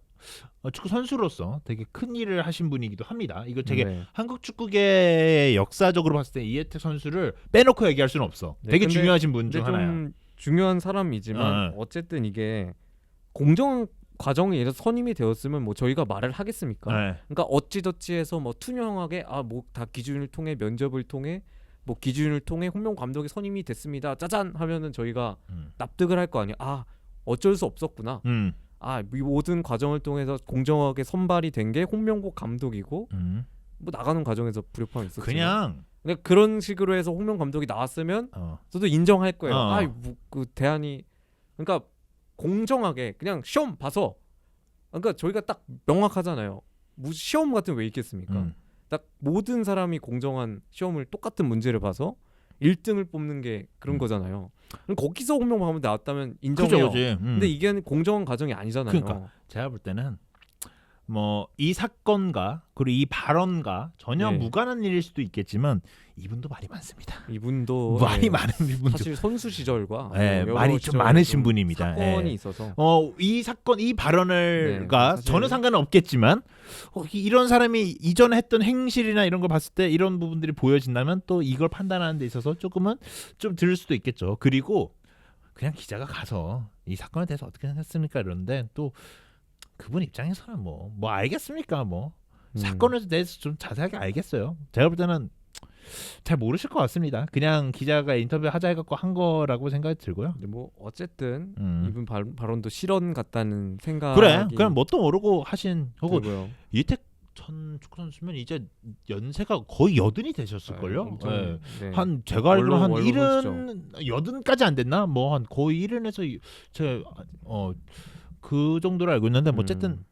축구 선수로서 되게 큰 일을 하신 분이기도 합니다. 이거 되게 한국 축구계의 역사적으로 봤을 때 이회택 선수를 빼놓고 얘기할 수는 없어. 되게 중요하신 분 중 하나야. 좀 중요한 사람이지만 어쨌든 이게 공정 과정에 의해서 선임이 되었으면 뭐 저희가 말을 하겠습니까? 그러니까 어찌저찌해서 뭐 투명하게 뭐 다 기준을 통해 면접을 통해 뭐 기준을 통해 홍명 감독이 선임이 됐습니다. 짜잔 하면은 저희가 납득을 할 거 아니야. 어쩔 수 없었구나. 이 모든 과정을 통해서 공정하게 선발이 된 게 홍명보 감독이고 뭐 나가는 과정에서 불협화음이 있었죠. 그냥 그런 식으로 해서 홍명 감독이 나왔으면 저도 인정할 거예요. 뭐 그 대안이 그러니까 공정하게 그냥 시험 봐서 그러니까 저희가 딱 명확하잖아요. 무슨 시험 같은 왜 있겠습니까? 딱 모든 사람이 공정한 시험을 똑같은 문제를 봐서 1등을 뽑는 게 그런 거잖아요. 그럼 거기서 홍명보 감독 나왔다면 인정해요. 근데 이게 공정한 과정이 아니잖아요. 그러니까 제가 볼 때는 뭐 이 사건과 그리고 이 발언과 전혀 무관한 일일 수도 있겠지만 이분도 말이 많습니다. 이분도 말이 많은 이분도 사실 선수 시절과 말이 좀 많으신 분입니다. 사건이 있어서 이 사건 이 발언을가 전혀 상관은 없겠지만 이런 사람이 이전에 했던 행실이나 이런 걸 봤을 때 이런 부분들이 보여진다면 또 이걸 판단하는 데 있어서 조금은 좀 들을 수도 있겠죠. 그리고 그냥 기자가 가서 이 사건에 대해서 어떻게 생각했습니까 이러는데 또 그분 입장에서는 뭐 알겠습니까 뭐 사건에 대해서 좀 자세하게 알겠어요. 제가 볼 때는 잘 모르실 것 같습니다. 그냥 기자가 인터뷰 하자 해갖고 한 거라고 생각이 들고요. 근데 뭐 어쨌든 이분 발언도 실언 같다는 생각이 그냥 뭣도 모르고 하신 거고 이택 전 축구 선수면 이제 연세가 거의 80이 되셨을걸요. 한 제가 알기로 한 80까지 안 됐나? 뭐 한 거의 70에서 그 정도로 알고 있는데 뭐 어쨌든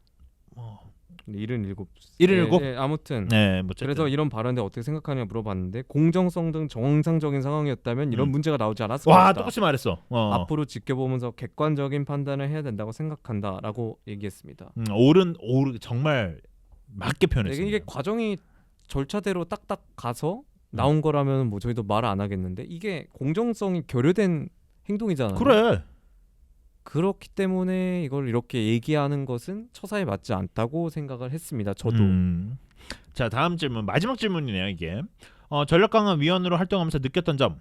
77. 아무튼 뭐 그래서 이런 발언에 어떻게 생각하냐 물어봤는데 공정성 등 정상적인 상황이었다면 이런 문제가 나오지 않았을 것이다. 똑같이 말했어. 앞으로 지켜보면서 객관적인 판단을 해야 된다고 생각한다라고 얘기했습니다. 옳은 정말 맞게 표현했습니다. 이게 과정이 절차대로 딱딱 가서 나온 거라면 뭐 저희도 말 안 하겠는데 이게 공정성이 결여된 행동이잖아요. 그래. 그렇기 때문에 이걸 이렇게 얘기하는 것은 처사에 맞지 않다고 생각을 했습니다. 저도. 자, 다음 질문. 마지막 질문이네요, 이게. 전력강화위원으로 활동하면서 느꼈던 점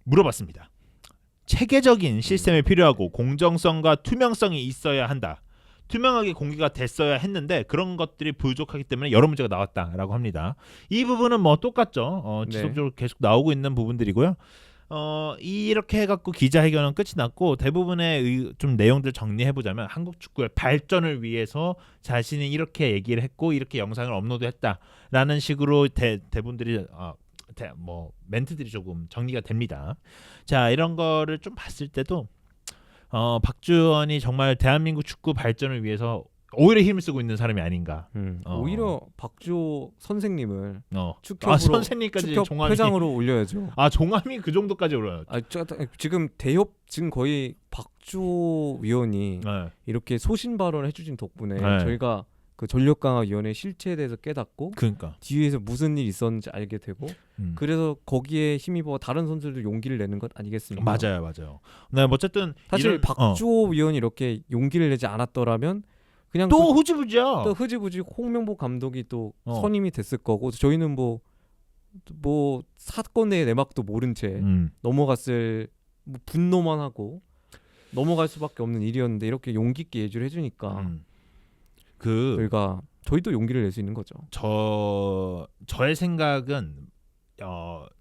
물어봤습니다. 체계적인 시스템이 필요하고 공정성과 투명성이 있어야 한다. 투명하게 공개가 됐어야 했는데 그런 것들이 부족하기 때문에 여러 문제가 나왔다라고 합니다. 이 부분은 뭐 똑같죠. 지속적으로 계속 나오고 있는 부분들이고요. 이렇게 해갖고 기자회견은 끝이 났고 대부분의 좀 내용들 정리해보자면 한국 축구의 발전을 위해서 자신이 이렇게 얘기를 했고 이렇게 영상을 업로드했다라는 식으로 대분들이 뭐 멘트들이 조금 정리가 됩니다. 자, 이런 거를 좀 봤을 때도 박주원이 정말 대한민국 축구 발전을 위해서 오히려 힘을 쓰고 있는 사람이 아닌가. 오히려 박주호 선생님을 선생님까지 종암이 회장으로 올려야죠. 종암이 그 정도까지 올라요. 지금 지금 거의 박주호 위원이 이렇게 소신 발언을 해주신 덕분에 저희가 그 전력강화위원회 실체에 대해서 깨닫고 그러니까 뒤에서 무슨 일이 있었는지 알게 되고 그래서 거기에 힘입어 다른 선수들도 용기를 내는 것 아니겠습니까? 맞아요. 네, 어쨌든 사실 박주호 위원이 이렇게 용기를 내지 않았더라면 그냥 또 흐지부지야. 또 흐지부지 홍명보 감독이 또 선임이 됐을 거고 저희는 뭐 사건의 내막도 모른 채 넘어갔을 분노만 하고 넘어갈 수밖에 없는 일이었는데 이렇게 용기 있게 예주를 해주니까 저희도 용기를 낼 수 있는 거죠. 저의 생각은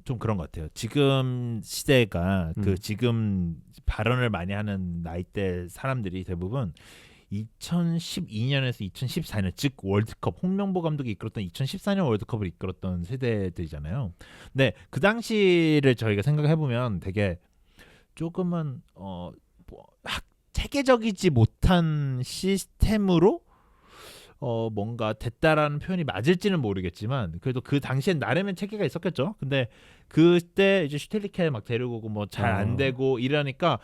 좀 그런 것 같아요. 지금 시대가 지금 발언을 많이 하는 나이대 사람들이 대부분 2012년에서 2014년 즉 월드컵 홍명보 감독이 이끌었던 2014년 월드컵을 이끌었던 세대들이잖아요. 근데 그 당시를 저희가 생각해 보면 되게 조금은 체계적이지 못한 시스템으로 뭔가 됐다라는 표현이 맞을지는 모르겠지만 그래도 그 당시엔 나름의 체계가 있었겠죠. 근데 그때 이제 슈틸리케 막 데리고 오고 뭐 잘 안 되고 이러니까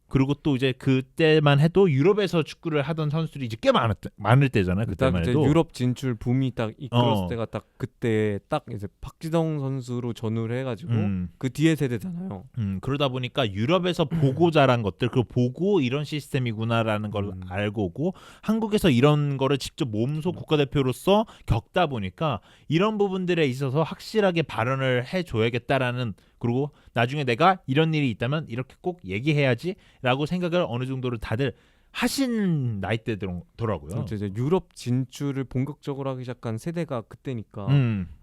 그리고 또 이제 그때만 해도 유럽에서 축구를 하던 선수들이 이제 꽤 많을 때잖아요. 그때만 해도 유럽 진출 붐이 딱 이끌었을 때가 딱 그때 딱 이제 박지성 선수로 전후를 해가지고 그 뒤에 세대잖아요. 그러다 보니까 유럽에서 보고 자란 것들, 그 보고 이런 시스템이구나라는 걸 알고 오고 한국에서 이런 거를 직접 몸소 국가대표로서 겪다 보니까 이런 부분들에 있어서 확실하게 발언을 해줘야겠다라는 그리고 나중에 내가 이런 일이 있다면 이렇게 꼭 얘기해야지라고 생각을 어느 정도로 다들 하신 나이대더라고요. 이제 유럽 진출을 본격적으로 하기 시작한 세대가 그때니까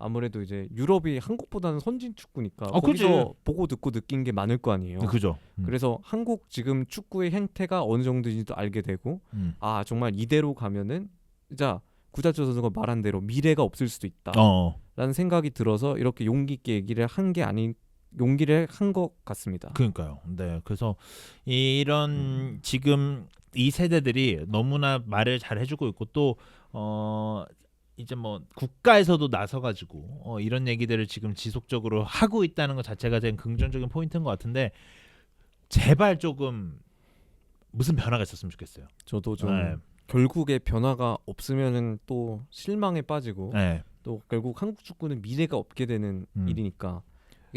아무래도 이제 유럽이 한국보다는 선진 축구니까 거기서 그치. 보고 듣고 느낀 게 많을 거 아니에요. 그죠. 그래서 한국 지금 축구의 행태가 어느 정도인지도 알게 되고 아 정말 이대로 가면은 자 구자철 선수가 말한 대로 미래가 없을 수도 있다라는 생각이 들어서 이렇게 용기 있게 얘기를 한 게 아닌 용기를 한 것 같습니다. 그러니까요. 네, 그래서 이런 지금 이 세대들이 너무나 말을 잘 해주고 있고 또 이제 뭐 국가에서도 나서가지고 이런 얘기들을 지금 지속적으로 하고 있다는 것 자체가 된 긍정적인 포인트인 것 같은데 제발 조금 무슨 변화가 있었으면 좋겠어요. 저도 좀 결국에 변화가 없으면은 또 실망에 빠지고 또 결국 한국 축구는 미래가 없게 되는 일이니까.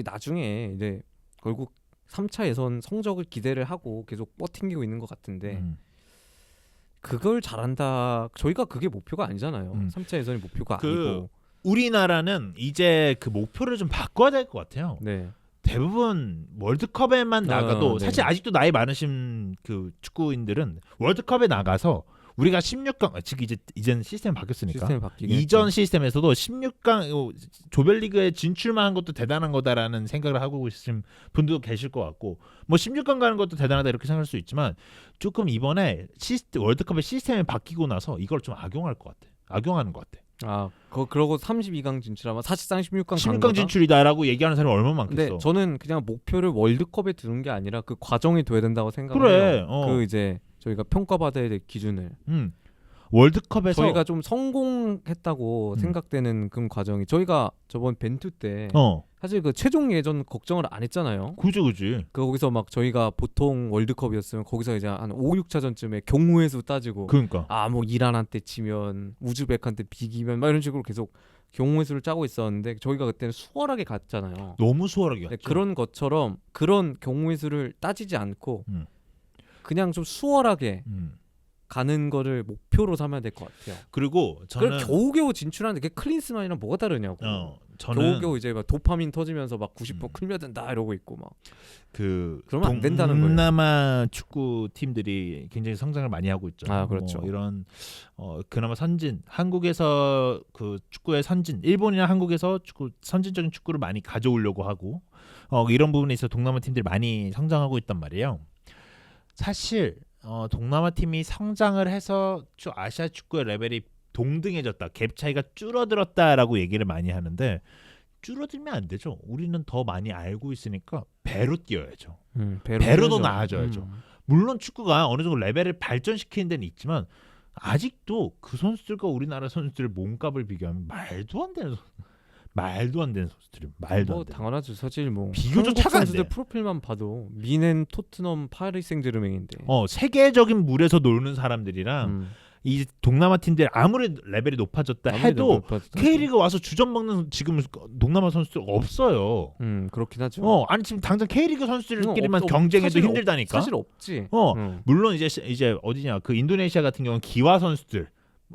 나중에 이제 결국 3차 예선 성적을 기대를 하고 계속 버팅기고 있는 것 같은데 그걸 잘한다. 저희가 그게 목표가 아니잖아요. 3차 예선이 목표가 아니고 우리나라는 이제 그 목표를 좀 바꿔야 될 것 같아요. 네. 대부분 월드컵에만 나가도 사실 아직도 나이 많으신 그 축구인들은 월드컵에 나가서 우리가 16강 즉 이제는 시스템이 바뀌었으니까 이전 시스템에서도 16강 조별리그에 진출만 한 것도 대단한 거다라는 생각을 하고 계신 분도 계실 것 같고 뭐 16강 가는 것도 대단하다 이렇게 생각할 수 있지만 조금 이번에 월드컵의 시스템이 바뀌고 나서 이걸 좀 악용하는 것 같아. 그러고 32강 진출하면 사실상 16강 진출이다라고 얘기하는 사람이 얼마나 많겠어. 근데 저는 그냥 목표를 월드컵에 두는 게 아니라 그 과정이 돼야 된다고 생각해요. 그 이제 저희가 평가받아야 될 기준을 월드컵에서 저희가 좀 성공했다고 생각되는 그 과정이 저희가 저번 벤투 때 사실 그 최종 예전 걱정을 안 했잖아요. 그지. 거기서 막 저희가 보통 월드컵이었으면 거기서 이제 한 5, 6차전쯤에 경우의 수 따지고 그러니까 뭐 이란한테 치면 우즈벡한테 비기면 막 이런 식으로 계속 경우의 수를 짜고 있었는데 저희가 그때는 수월하게 갔잖아요. 너무 수월하게 갔죠. 그런 것처럼 그런 경우의 수를 따지지 않고 그냥 좀 수월하게 가는 거를 목표로 삼아야 될 것 같아요. 그리고 저는 겨우겨우 진출하는데 그게 클린스만이랑 뭐가 다르냐고. 저는 겨우겨우 이제 막 도파민 터지면서 막 90% 클리어 된다 이러고 있고 막. 그러면 안 된다는 거예요. 동남아 축구 팀들이 굉장히 성장을 많이 하고 있죠. 그렇죠. 이런 그나마 한국에서 그 축구의 일본이나 한국에서 선진적인 축구를 많이 가져오려고 하고 이런 부분에 있어서 동남아 팀들이 많이 성장하고 있단 말이에요. 사실 동남아 팀이 성장을 해서 아시아 축구의 레벨이 동등해졌다, 갭 차이가 줄어들었다라고 얘기를 많이 하는데 줄어들면 안 되죠. 우리는 더 많이 알고 있으니까 배로 뛰어야죠. 배로 더 나아져야죠. 물론 축구가 어느 정도 레벨을 발전시키는 데는 있지만 아직도 그 선수들과 우리나라 선수들의 몸값을 비교하면 말도 안 되는 선수들이 말도 안 돼. 당연하죠. 사실 뭐 비교적 차가 안 돼. 프로필만 봐도 미넨, 토트넘, 파리 생제르맹인데. 세계적인 물에서 노는 사람들이랑 이 동남아 팀들 아무리 레벨이 높아졌다 해도 K리그 와서 주전 먹는 지금 동남아 선수들 없어요. 그렇긴 하죠. 아니 지금 당장 K리그 선수들끼리만 경쟁해도 힘들다니까. 사실 없지. 물론 이제 어디냐 그 인도네시아 같은 경우는 기화 선수들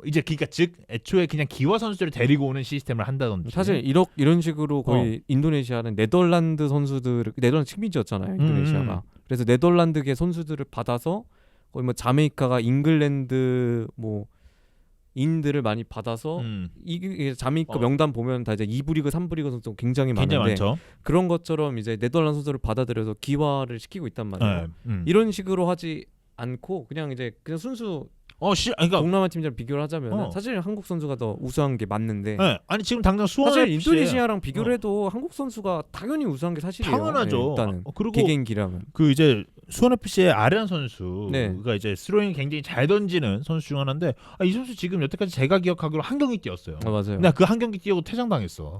이제 그러니까 즉 애초에 그냥 기화 선수들을 데리고 오는 시스템을 한다든지. 사실 이런 식으로 거의 인도네시아는 네덜란드 네덜란드 식민지였잖아요. 인도네시아가. 그래서 네덜란드계 선수들을 받아서 거의 뭐 자메이카가 잉글랜드 뭐 인들을 많이 받아서 이게 자메이카 명단 보면 다 이제 2부 리그, 3부 리그 선수 굉장히 많은데 많죠. 그런 것처럼 이제 네덜란드 선수를 받아들여서 기화를 시키고 있단 말이에요. 이런 식으로 하지 않고 그냥 순수 그러니까 동남아 팀이랑 비교를 하자면 사실 한국 선수가 더 우수한 게 맞는데. 네. 아니 지금 당장 수원 사실 인도네시아랑 비교를 해도 한국 선수가 당연히 우수한 게 사실이에요. 당연하죠. 네, 일단은 그리고 개개인기량은. 그 이제 수원 FC의 아련 선수가 네. 이제 스로잉 굉장히 잘 던지는 선수 중 하나인데 이 선수 지금 여태까지 제가 기억하기로 한 경기 뛰었어요. 맞아요. 나 그 한 경기 뛰고 퇴장당했어.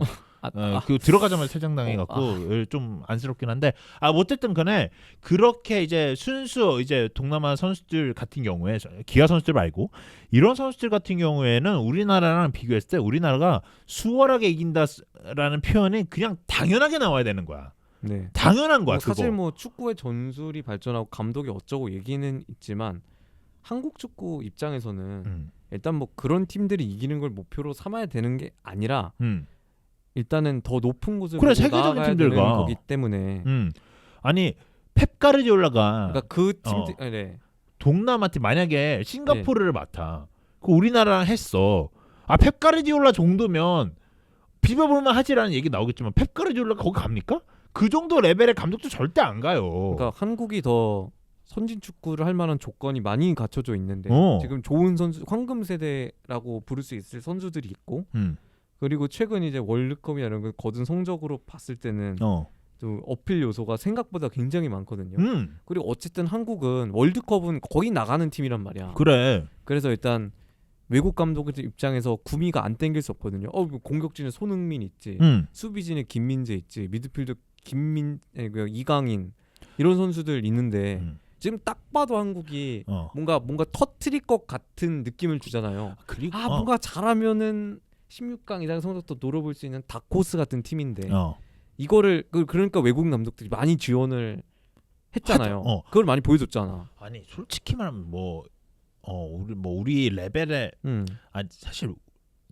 그 들어가자마자 퇴장당해갖고 좀 안쓰럽긴 한데 어쨌든 간에 그렇게 이제 순수 이제 동남아 선수들 같은 경우에 기아 선수들 말고 이런 선수들 같은 경우에는 우리나라랑 비교했을 때 우리나라가 수월하게 이긴다라는 표현이 그냥 당연하게 나와야 되는 거야. 네. 당연한 거야. 사실 뭐 축구의 전술이 발전하고 감독이 어쩌고 얘기는 있지만 한국 축구 입장에서는 일단 뭐 그런 팀들이 이기는 걸 목표로 삼아야 되는 게 아니라 일단은 더 높은 곳을 세계적인 팀들과 거기 때문에 아니 펩 가르디올라가 그러니까 그 팀들 네. 동남아 팀 만약에 싱가포르를 맡아 그 우리나라랑 했어. 펩 가르디올라 정도면 비벼볼만 하지라는 얘기 나오겠지만 펩 가르디올라 거기 갑니까? 그 정도 레벨의 감독도 절대 안 가요. 그러니까 한국이 더 선진 축구를 할 만한 조건이 많이 갖춰져 있는데 지금 좋은 선수 황금 세대라고 부를 수 있을 선수들이 있고 그리고 최근 이제 월드컵이나 이런 걸 거둔 성적으로 봤을 때는 또 어필 요소가 생각보다 굉장히 많거든요. 그리고 어쨌든 한국은 월드컵은 거의 나가는 팀이란 말이야. 그래. 그래서 일단 외국 감독들 입장에서 구미가 안 땡길 수 없거든요. 공격진에 손흥민 있지, 수비진에 김민재 있지, 미드필더 이강인 이런 선수들 있는데 지금 딱 봐도 한국이 뭔가 터트릴 것 같은 느낌을 주잖아요. 그리고 뭔가 잘하면은 16강 이상 성적도 노려볼 수 있는 다코스 같은 팀인데 이거를 그러니까 외국 감독들이 많이 지원을 했잖아요. 그걸 많이 보여줬잖아. 아니 솔직히 말하면 우리 레벨에 사실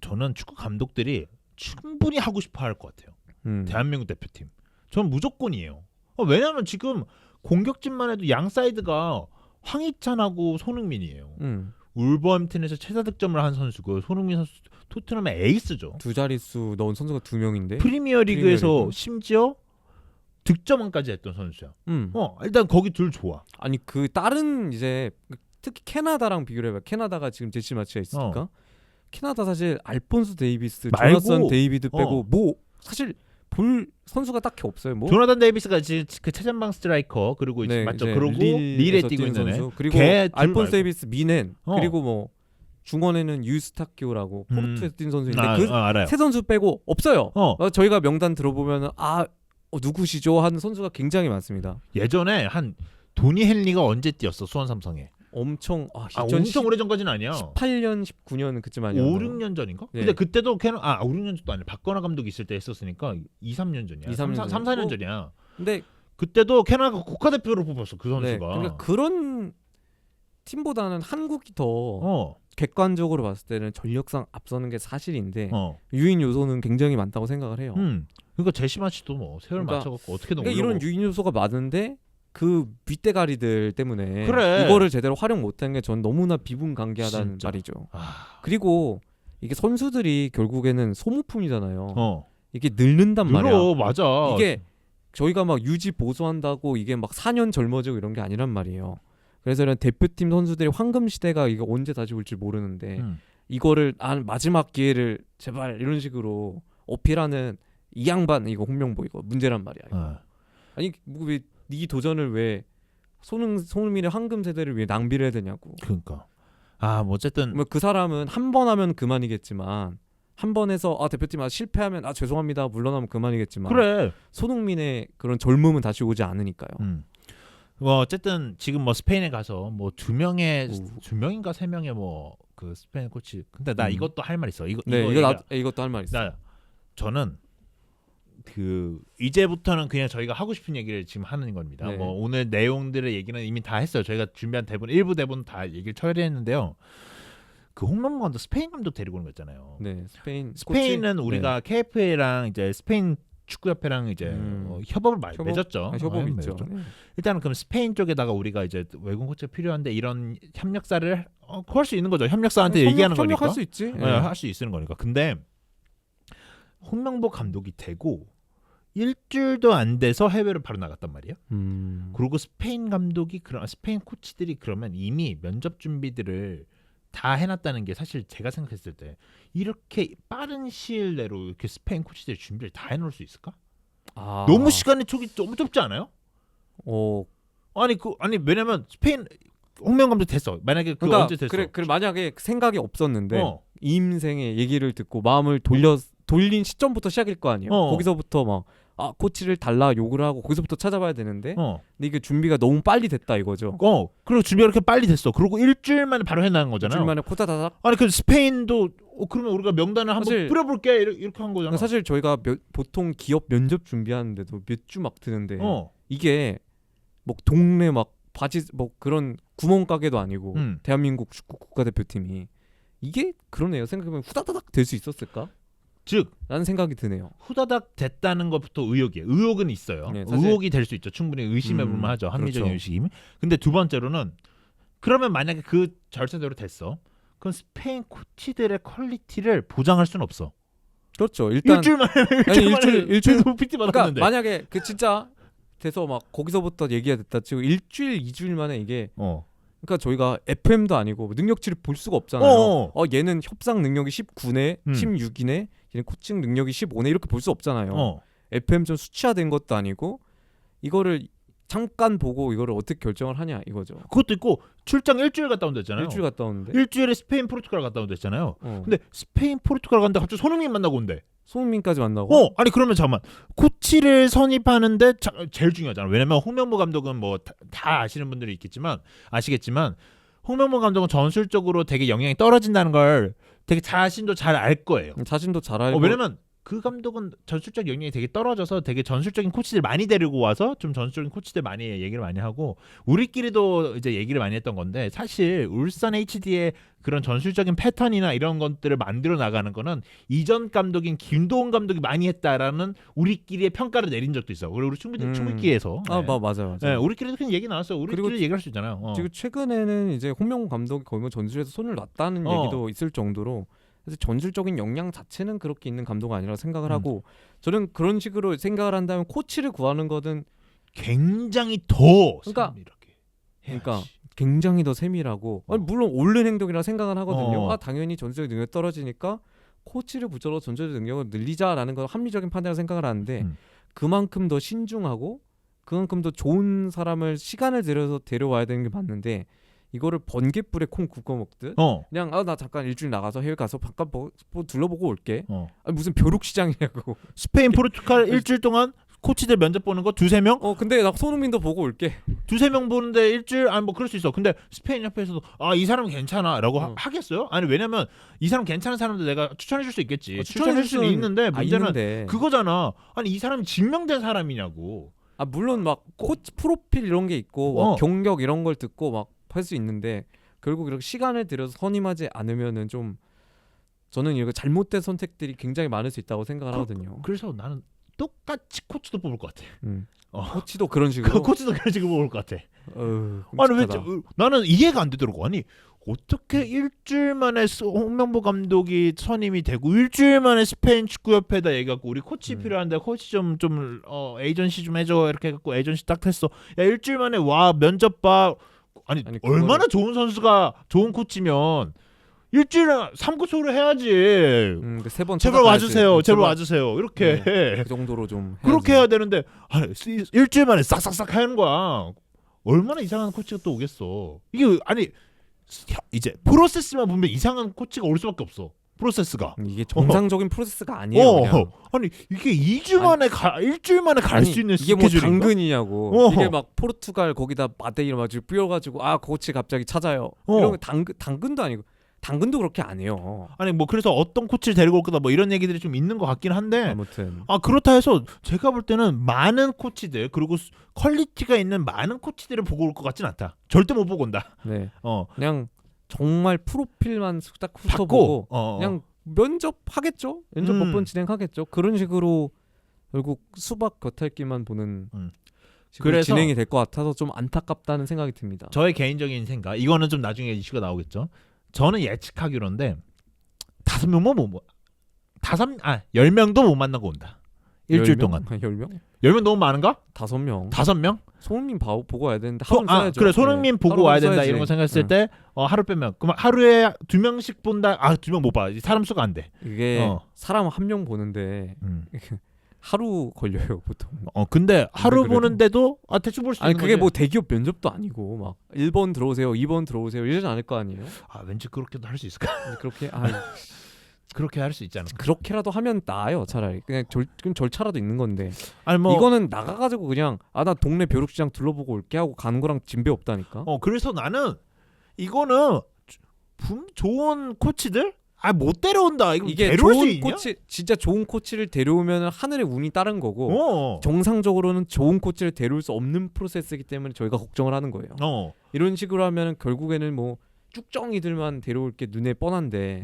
저는 축구 감독들이 충분히 하고 싶어 할 것 같아요. 대한민국 대표팀. 전 무조건이에요. 왜냐하면 지금 공격진만 해도 양 사이드가 황희찬하고 손흥민이에요. 울버햄튼에서 최다 득점을 한 선수고 손흥민 선수 토트넘의 에이스죠. 두 자릿수 넣은 선수가 2명인데 프리미어리그에서 심지어 득점왕까지 했던 선수야. 일단 거기 둘 좋아. 아니 그 다른 이제 특히 캐나다랑 비교를 해봐. 캐나다가 지금 제시 마치가 있으니까 캐나다 사실 알폰소 데이비스, 조나선 데이비드 빼고 뭐 사실 볼 선수가 딱히 없어요. 뭐 조나단 데이비스가 그 최전방 스트라이커 그리고 이제 맞죠. 그리고 릴에 뛰고 있는 애. 그리고 알폰소 데이비스, 미넨 그리고 뭐 중원에는 유스타키오라고 포르투에서 뛴 선수인데 그 세 선수 빼고 없어요. 저희가 명단 들어보면 누구시죠? 하는 선수가 굉장히 많습니다. 예전에 한 도니 헨리가 언제 뛰었어? 수원 삼성에. 엄청 엄청 오래전까지는 아니야. 18년, 19년 그쯤 아니야. 5, 6년 전인가? 네. 근데 그때도 5, 6년 전도 아니야. 박건하 감독이 있을 때 했었으니까 2, 3년 전이야. 3, 4년 전이야. 근데 그때도 캐나다가 국가대표로 뽑았어. 그 선수가. 네, 그러니까 그런 팀보다는 한국이 더 객관적으로 봤을 때는 전력상 앞서는 게 사실인데 유인 요소는 굉장히 많다고 생각을 해요. 그러니까 제시마치도 뭐 세월 맞춰갖고 어떻게든 그러니까 이런 유인 요소가 많은데 그 윗대가리들 때문에 그래. 이거를 제대로 활용 못한 게 전 너무나 비분간개하다는 말이죠. 그리고 이게 선수들이 결국에는 소모품이잖아요. 이게 늙는단 말이야. 맞아. 이게 저희가 막 유지 보수한다고 이게 막 4년 젊어지고 이런 게 아니란 말이에요. 그래서 이런 대표팀 선수들의 황금 시대가 이거 언제 다시 올지 모르는데 이거를 마지막 기회를 제발 이런 식으로 어필하는 이 양반 이거 홍명보 이거 문제란 말이야. 이거. 아니 왜 네 도전을 왜 손흥민의 황금 세대를 왜 낭비를 해야 되냐고. 그러니까 뭐 어쨌든 그 사람은 한 번 하면 그만이겠지만 한 번 해서 대표팀 실패하면 죄송합니다 물러나면 그만이겠지만 그래. 손흥민의 그런 젊음은 다시 오지 않으니까요. 어쨌든 지금 뭐 스페인에 가서 뭐 2명인가 3명의 뭐 그 스페인 코치. 근데 나 이것도 할 말 있어. 이것도 할 말 있어. 저는 그 이제부터는 그냥 저희가 하고 싶은 얘기를 지금 하는 겁니다. 네. 뭐 오늘 내용들의 얘기는 이미 다 했어요. 저희가 준비한 대본 일부 대본 다 얘기를 처리했는데요. 그 홍명보 감독 스페인 감독 데리고 오는 거 있잖아요. 네, 스페인은 코치? 우리가 KFA랑 이제 스페인 축구협회랑 이제 협업을 맺었죠. 협업이 있죠. 맺었죠. 일단은 그럼 스페인 쪽에다가 우리가 이제 외국 코치가 필요한데 이런 협력사를 구할 수 있는 거죠. 협력사한테 얘기하는 거니까. 협력할 수 있지. 네, 할 수 있는 거니까. 근데 홍명보 감독이 되고 일주일도 안 돼서 해외로 바로 나갔단 말이에요. 그리고 스페인 감독이 스페인 코치들이 그러면 이미 면접 준비들을 다 해놨다는 게 사실 제가 생각했을 때 이렇게 빠른 시일 내로 이렇게 스페인 코치들이 준비를 다 해놓을 수 있을까? 너무 시간이 너무 짧지 않아요? 아니 왜냐면 스페인 홍명 감독 됐어. 만약에 그러니까 언제 됐어? 그래 만약에 생각이 없었는데 이임생의 얘기를 듣고 마음을 돌린 시점부터 시작일 거 아니에요. 거기서부터 막 코치를 달라 욕을 하고 거기서부터 찾아봐야 되는데 근데 이게 준비가 너무 빨리 됐다 이거죠. 그리고 준비가 이렇게 빨리 됐어. 그리고 일주일 만에 바로 해나간 거잖아요. 일주일 만에 코타다닥. 아니 그 스페인도 그러면 우리가 명단을 한번 뿌려볼게 이렇게 한 거잖아. 사실 저희가 보통 기업 면접 준비하는데도 몇 주 막 드는데 이게 뭐 동네 막 바지 뭐 그런 구멍가게도 아니고 대한민국 축구 국가대표팀이 이게 그러네요. 생각해보면 후다다닥 될 수 있었을까? 즉 라는 생각이 드네요. 후다닥 됐다는 것부터 의혹이에요. 의혹은 있어요. 네, 의혹이 될 수 있죠. 충분히 의심해보면 하죠. 합리적인 그렇죠. 의식이면. 근데 두 번째로는 그러면 만약에 그 절차대로 됐어. 그럼 스페인 코치들의 퀄리티를 보장할 수는 없어. 그렇죠. 일단 일주일 만에 일주일 PT 받았는데. 그러니까 만약에 그 진짜 돼서 막 거기서부터 얘기가 됐다 치고 일주일 2주일 만에 이게 그러니까 저희가 FM도 아니고 능력치를 볼 수가 없잖아요. 얘는 협상 능력이 19네, 16이네, 얘는 코칭 능력이 15네 이렇게 볼 수 없잖아요. FM전 수치화된 것도 아니고 이거를 잠깐 보고 이거를 어떻게 결정을 하냐 이거죠. 그것도 있고 출장 일주일 갔다 온다 했잖아요. 일주일 갔다 오는데 일주일에 스페인 포르투갈 갔다 온다 했잖아요. 근데 스페인 포르투갈 갔는데 갑자기 손흥민 만나고 온대. 손흥민까지 만나고? 아니 그러면 잠깐만 코치를 선임하는데 제일 중요하잖아. 왜냐면 홍명보 감독은 뭐 다 아시는 분들이 아시겠지만 홍명보 감독은 전술적으로 되게 영향이 떨어진다는 걸 되게 자신도 잘 알 거예요. 자신도 잘 알고. 왜냐면 그 감독은 전술적 영향이 되게 떨어져서 되게 전술적인 코치들 많이 데리고 와서 좀 전술적인 코치들 많이 얘기를 많이 하고 우리끼리도 이제 얘기를 많이 했던 건데 사실 울산 HD의 그런 전술적인 패턴이나 이런 것들을 만들어 나가는 거는 이전 감독인 김도훈 감독이 많이 했다라는 우리끼리의 평가를 내린 적도 있어. 우리 충분기에서. 맞아요. 네, 우리끼리도 그냥 얘기 나왔어. 우리끼리 얘기할 수 있잖아요. 지금 최근에는 이제 홍명보 감독이 거의 뭐 전술에서 손을 놨다는 얘기도 있을 정도로. 그래서 전술적인 역량 자체는 그렇게 있는 감독은 아니라고 생각을 하고 저는 그런 식으로 생각을 한다면 코치를 구하는 거는 굉장히 더 그러니까 굉장히 더 세밀하고 아니, 물론 옳은 행동이라고 생각은 하거든요. 당연히 전술적 능력이 떨어지니까 코치를 붙여서 전술적 능력을 늘리자라는 건 합리적인 판단이라고 생각을 하는데 그만큼 더 신중하고 그만큼 더 좋은 사람을 시간을 들여서 데려와야 되는 게 맞는데 이거를 번개불에 콩 굽어 먹듯 그냥 나 잠깐 일주일 나가서 해외 가서 잠깐 뭐 둘러보고 올게. 아니, 무슨 벼룩시장이냐고. 스페인 포르투갈 일주일 동안 코치들 면접 보는 거 2-3명? 근데 나 손흥민도 보고 올게. 2-3명 보는데 일주일 뭐 그럴 수 있어. 근데 스페인 협회에서도 이 사람 괜찮아 라고 하겠어요? 아니 왜냐면 이 사람 괜찮은 사람들 내가 추천해 줄 수 있겠지. 추천해 줄 수는 있는데 문제는 그거잖아. 아니 이 사람이 증명된 사람이냐고. 물론 막 코치 프로필 이런 게 있고 경력 이런 걸 듣고 막 할 수 있는데 결국 이렇게 시간을 들여서 선임하지 않으면은 좀 저는 이거 잘못된 선택들이 굉장히 많을 수 있다고 생각을 하거든요. 그래서 나는 똑같이 코치도 뽑을 것 같아. 코치도 그런 식으로. 코치도 그런 식으로 뽑을 것 같아. 아니 왜 나는 이해가 안 되더라고. 아니 어떻게 일주일 만에 홍명보 감독이 선임이 되고 일주일 만에 스페인 축구협회에다 얘기하고 우리 코치 필요한데 코치 좀 에이전시 좀 해줘 이렇게 해갖고 에이전시 딱 했어. 야 일주일 만에 와 면접 봐. 아니 얼마나 좋은 선수가 좋은 코치면 일주일에 3구초를 해야지. 세 번 제발 와주세요. 제발 와주세요. 이렇게 그 정도로 좀 그렇게 해야 되는데 일주일 만에 싹싹싹 하는 거야. 얼마나 이상한 코치가 또 오겠어. 이게 아니 이제 프로세스만 보면 이상한 코치가 올 수밖에 없어. 프로세스가 이게 정상적인 프로세스가 아니에요. 아니 이게 2주 만에 일주일 만에 갈 수 있는 이게 뭐 스케줄인가? 당근이냐고. 이게 막 포르투갈 거기다 마데이라 마주 뿌려가지고 코치 갑자기 찾아요. 이런 거 당근도 아니고 당근도 그렇게 안 해요. 아니 뭐 그래서 어떤 코치를 데리고 올 거다 뭐 이런 얘기들이 좀 있는 것 같긴 한데 아무튼 그렇다 해서 제가 볼 때는 많은 코치들 그리고 퀄리티가 있는 많은 코치들을 보고 올 것 같진 않다. 절대 못 보고 온다. 네. 그냥 정말 프로필만 딱 훑어보고 그냥 면접하겠죠. 면접 몇 번 진행하겠죠. 그런 식으로 결국 수박 겉핥기만 보는 그래서 진행이 될 것 같아서 좀 안타깝다는 생각이 듭니다. 저의 개인적인 생각, 이거는 좀 나중에 이슈가 나오겠죠. 저는 예측하기로인데 5명만 10명도 못 만나고 온다. 일주일 10명? 동안. 10명? 10명 너무 많은가? 5명. 5명? 손흥민 보고 와야 되는데 하루 써야죠. 그래 손흥민 보고 와야 된다 써야지. 이런 거 생각했을 때 하루 빼면 그럼 하루에 2명씩 본다. 2명 못 봐. 사람 수가 안 돼. 이게 사람 한 명 보는데 하루 걸려요 보통. 근데 하루 보는데도 대충 볼 수 있는 아니 그게 거지. 뭐 대기업 면접도 아니고 막 1번 들어오세요, 2번 들어오세요 이러지 않을 거 아니에요? 왠지 그렇게도 할 수 있을까? 그렇게 그렇게 할 수 있지 않을까? 그렇게라도 하면 나아요 차라리. 그냥 절차라도 있는 건데. 아니 뭐 이거는 나가가지고 그냥 나 동네 벼룩시장 둘러보고 올게 하고 가는 거랑 진배 없다니까. 그래서 나는 이거는 좋은 코치들 못 데려온다. 이게 데려올 수 좋은 있냐? 코치, 진짜 좋은 코치를 데려오면 하늘의 운이 따른 거고 정상적으로는 좋은 코치를 데려올 수 없는 프로세스이기 때문에 저희가 걱정을 하는 거예요. 이런 식으로 하면 결국에는 뭐 쭉정이들만 데려올 게 눈에 뻔한데.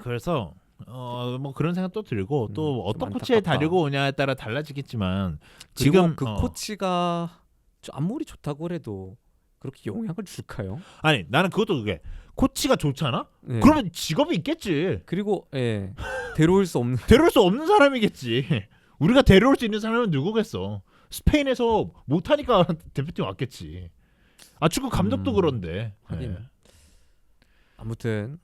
그래서 뭐 그런 생각도 들고 또 어떤 코치에 다리고 오냐에 따라 달라지겠지만 지금 그 코치가 아무리 좋다고 해도 그렇게 영향을 줄까요? 아니 나는 그것도 그게 코치가 좋잖아? 네. 그러면 직업이 있겠지. 그리고 데려올 수 없는 사람이겠지. 우리가 데려올 수 있는 사람은 누구겠어? 스페인에서 못하니까 대표팀 왔겠지. 축구 감독도 그런데. 하긴. 아무튼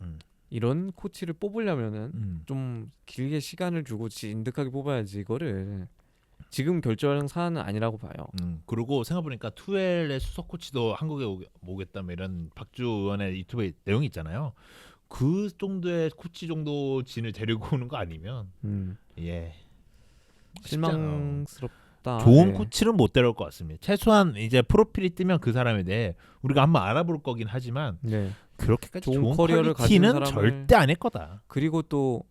이런 코치를 뽑으려면은 좀 길게 시간을 주고 진득하게 뽑아야지 이거를 지금 결정하는 사안은 아니라고 봐요. 그리고 생각해보니까 투엘의 수석 코치도 한국에 오겠다 뭐 이런 박주 의원의 유튜브에 내용이 있잖아요. 그 정도의 코치 정도 진을 데리고 오는 거 아니면 실망스럽다. 좋은 코치는 못 데려올 것 같습니다. 최소한 이제 프로필이 뜨면 그 사람에 대해 우리가 한번 알아볼 거긴 하지만 그렇게까지 좋은 커리어를 가진 사람을 절대 아닐 거다. 그리고 또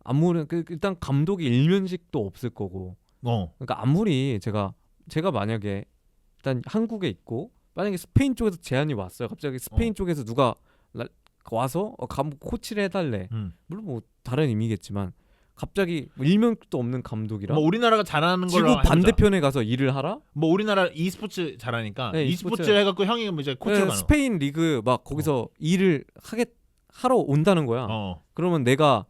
아무리 일단 감독이 일면식도 없을 거고. 그러니까 아무리 제가 만약에 일단 한국에 있고 만약에 스페인 쪽에서 제안이 왔어요. 갑자기 스페인 쪽에서 누가 와서 코치를 해달래. 물론 뭐 다른 의미겠지만 갑자기 일면도 없는 감독이랑 뭐 우리나라가 잘하는 걸로 지구 반대편에 가서 일을 하라? 뭐 우리나라 e스포츠 잘하니까 e스포츠 해갖고 형이 뭐 이제 코치가 스페인 리그 막 거기서 일을 하러 온다는 거야. 그러면 내가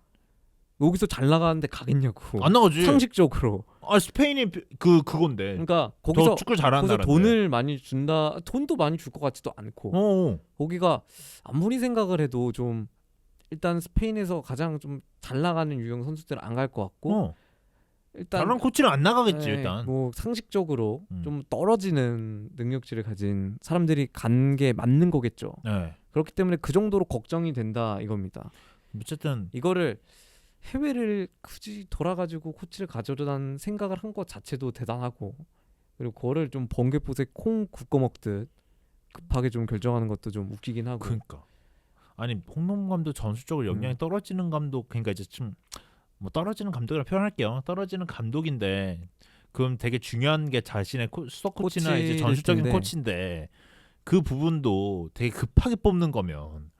여기서 잘 나가는데 가겠냐고. 안 나가지. 상식적으로. 스페인이 그건데. 그러니까 거기서 축구 잘하는 나라인데. 돈을 많이 준다. 돈도 많이 줄 것 같지도 않고. 거기가 아무리 생각을 해도 좀 일단 스페인에서 가장 좀 잘 나가는 유형 선수들은 안 갈 것 같고. 일단 다른 코치는 안 나가겠지 일단. 뭐 상식적으로 좀 떨어지는 능력치를 가진 사람들이 간 게 맞는 거겠죠. 그렇기 때문에 그 정도로 걱정이 된다 이겁니다. 어쨌든 이거를 해외를 굳이 돌아가지고 코치를 가져다는 생각을 한 것 자체도 대단하고 그리고 그거를 좀 번개포에 콩 굽고 먹듯 급하게 좀 결정하는 것도 좀 웃기긴 하고. 그러니까 아니 홍명보 감독 전술적으로 역량이 떨어지는 감독 그러니까 이제 좀 뭐 떨어지는 감독이라 표현할게요. 떨어지는 감독인데 그럼 되게 중요한 게 자신의 수석 코치나 이제 전술적인 코치인데 그 부분도 되게 급하게 뽑는 거면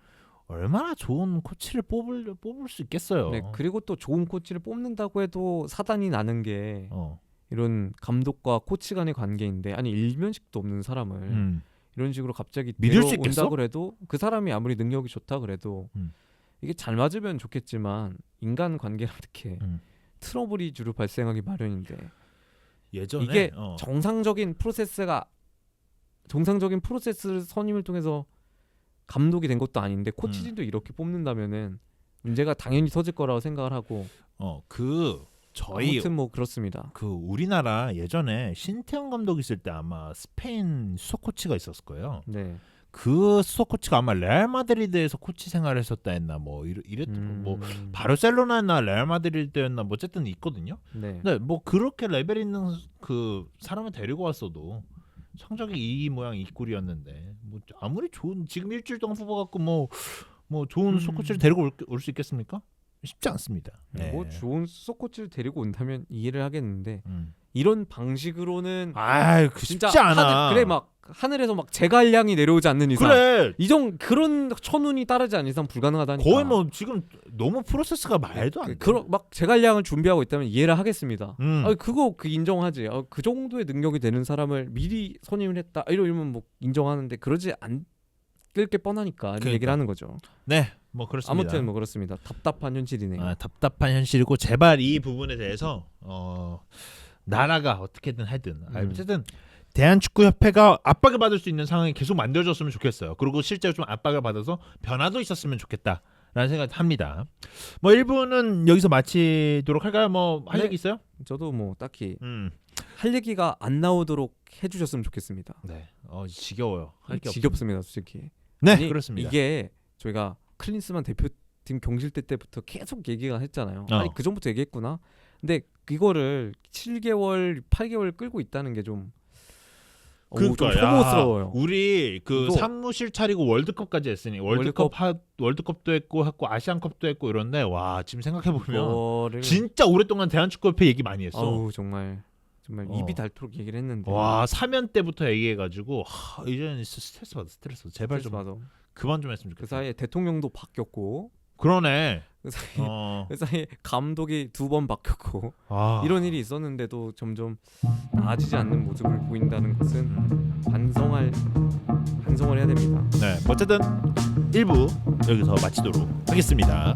얼마나 좋은 코치를 뽑을 수 있겠어요. 그리고 또 좋은 코치를 뽑는다고 해도 사단이 나는 게 이런 감독과 코치 간의 관계인데 아니 일면식도 없는 사람을 이런 식으로 갑자기 믿을 수 있겠어? 데려온다고 그래도 그 사람이 아무리 능력이 좋다 그래도 이게 잘 맞으면 좋겠지만 인간 관계라는 게 트러블이 주로 발생하기 마련인데 예전에 이게 정상적인 프로세스를 선임을 통해서 감독이 된 것도 아닌데 코치진도 이렇게 뽑는다면은 문제가 당연히 터질 거라고 생각을 하고 아무튼 뭐 그렇습니다. 우리나라 예전에 신태용 감독 있을 때 아마 스페인 수석 코치가 있었을 거예요. 그 수석 코치가 아마 레알 마드리드에서 코치 생활을 했었다 했나 뭐 뭐 바르셀로나나 레알 마드리드였나 뭐 어쨌든 있거든요. 근데 뭐 그렇게 레벨 있는 그 사람을 데리고 왔어도 성적이 이 모양 이 꼴이었는데 뭐 아무리 좋은 지금 일주일 동안 뽑아갖고 뭐 좋은 소코치를 데리고 올 수 있겠습니까? 쉽지 않습니다. 네. 뭐 좋은 소코치를 데리고 온다면 이해를 하겠는데 이런 방식으로는 진짜 쉽지 않아. 그래 막 하늘에서 막 제갈량이 내려오지 않는 이상 그래 그런 천운이 따르지 않는 이상 불가능하다니까. 거의 뭐 지금 너무 프로세스가 말도 안 돼. 막 제갈량을 준비하고 있다면 이해를 하겠습니다. 그거 인정하지. 그 정도의 능력이 되는 사람을 미리 선임을 했다 이러면 뭐 인정하는데 그러지 않을 게 뻔하니까 그러니까. 얘기를 하는 거죠. 네, 뭐 그렇습니다. 아무튼 뭐 그렇습니다. 답답한 현실이네요. 답답한 현실이고 제발 이 부분에 대해서 나라가 어떻게든 하든 어쨌든 대한축구협회가 압박을 받을 수 있는 상황이 계속 만들어졌으면 좋겠어요. 그리고 실제로 좀 압박을 받아서 변화도 있었으면 좋겠다라는 생각을 합니다. 뭐 1부는 여기서 마치도록 할까요? 뭐 할 얘기 있어요? 저도 뭐 딱히 할 얘기가 안 나오도록 해주셨으면 좋겠습니다. 네, 지겨워요. 할 게 지겹습니다, 솔직히. 네, 아니, 그렇습니다. 이게 저희가 클린스만 대표팀 경질대 때부터 계속 얘기가 했잖아요. 아니 그 전부터 얘기했구나. 근데 이거를 7개월, 8개월 끌고 있다는 게 좀 좀 혐오스러워요. 우리 그 사무실 차리고 월드컵까지 했으니 월드컵도 했고 아시안컵도 했고 이런데 와 지금 생각해 보면 진짜 오랫동안 대한축구협회 얘기 많이 했어. 정말 입이 닳도록 얘기를 했는데 와 3년 때부터 얘기해가지고 이제는 스트레스 받아. 제발 좀 그만 좀 했으면 좋겠어. 그 사이에 대통령도 바뀌었고 그러네. 그 사이에 감독이 2번 바뀌었고 이런 일이 있었는데도 점점 나아지지 않는 모습을 보인다는 것은 반성을 해야 됩니다. 네, 어쨌든 1부 여기서 마치도록 하겠습니다.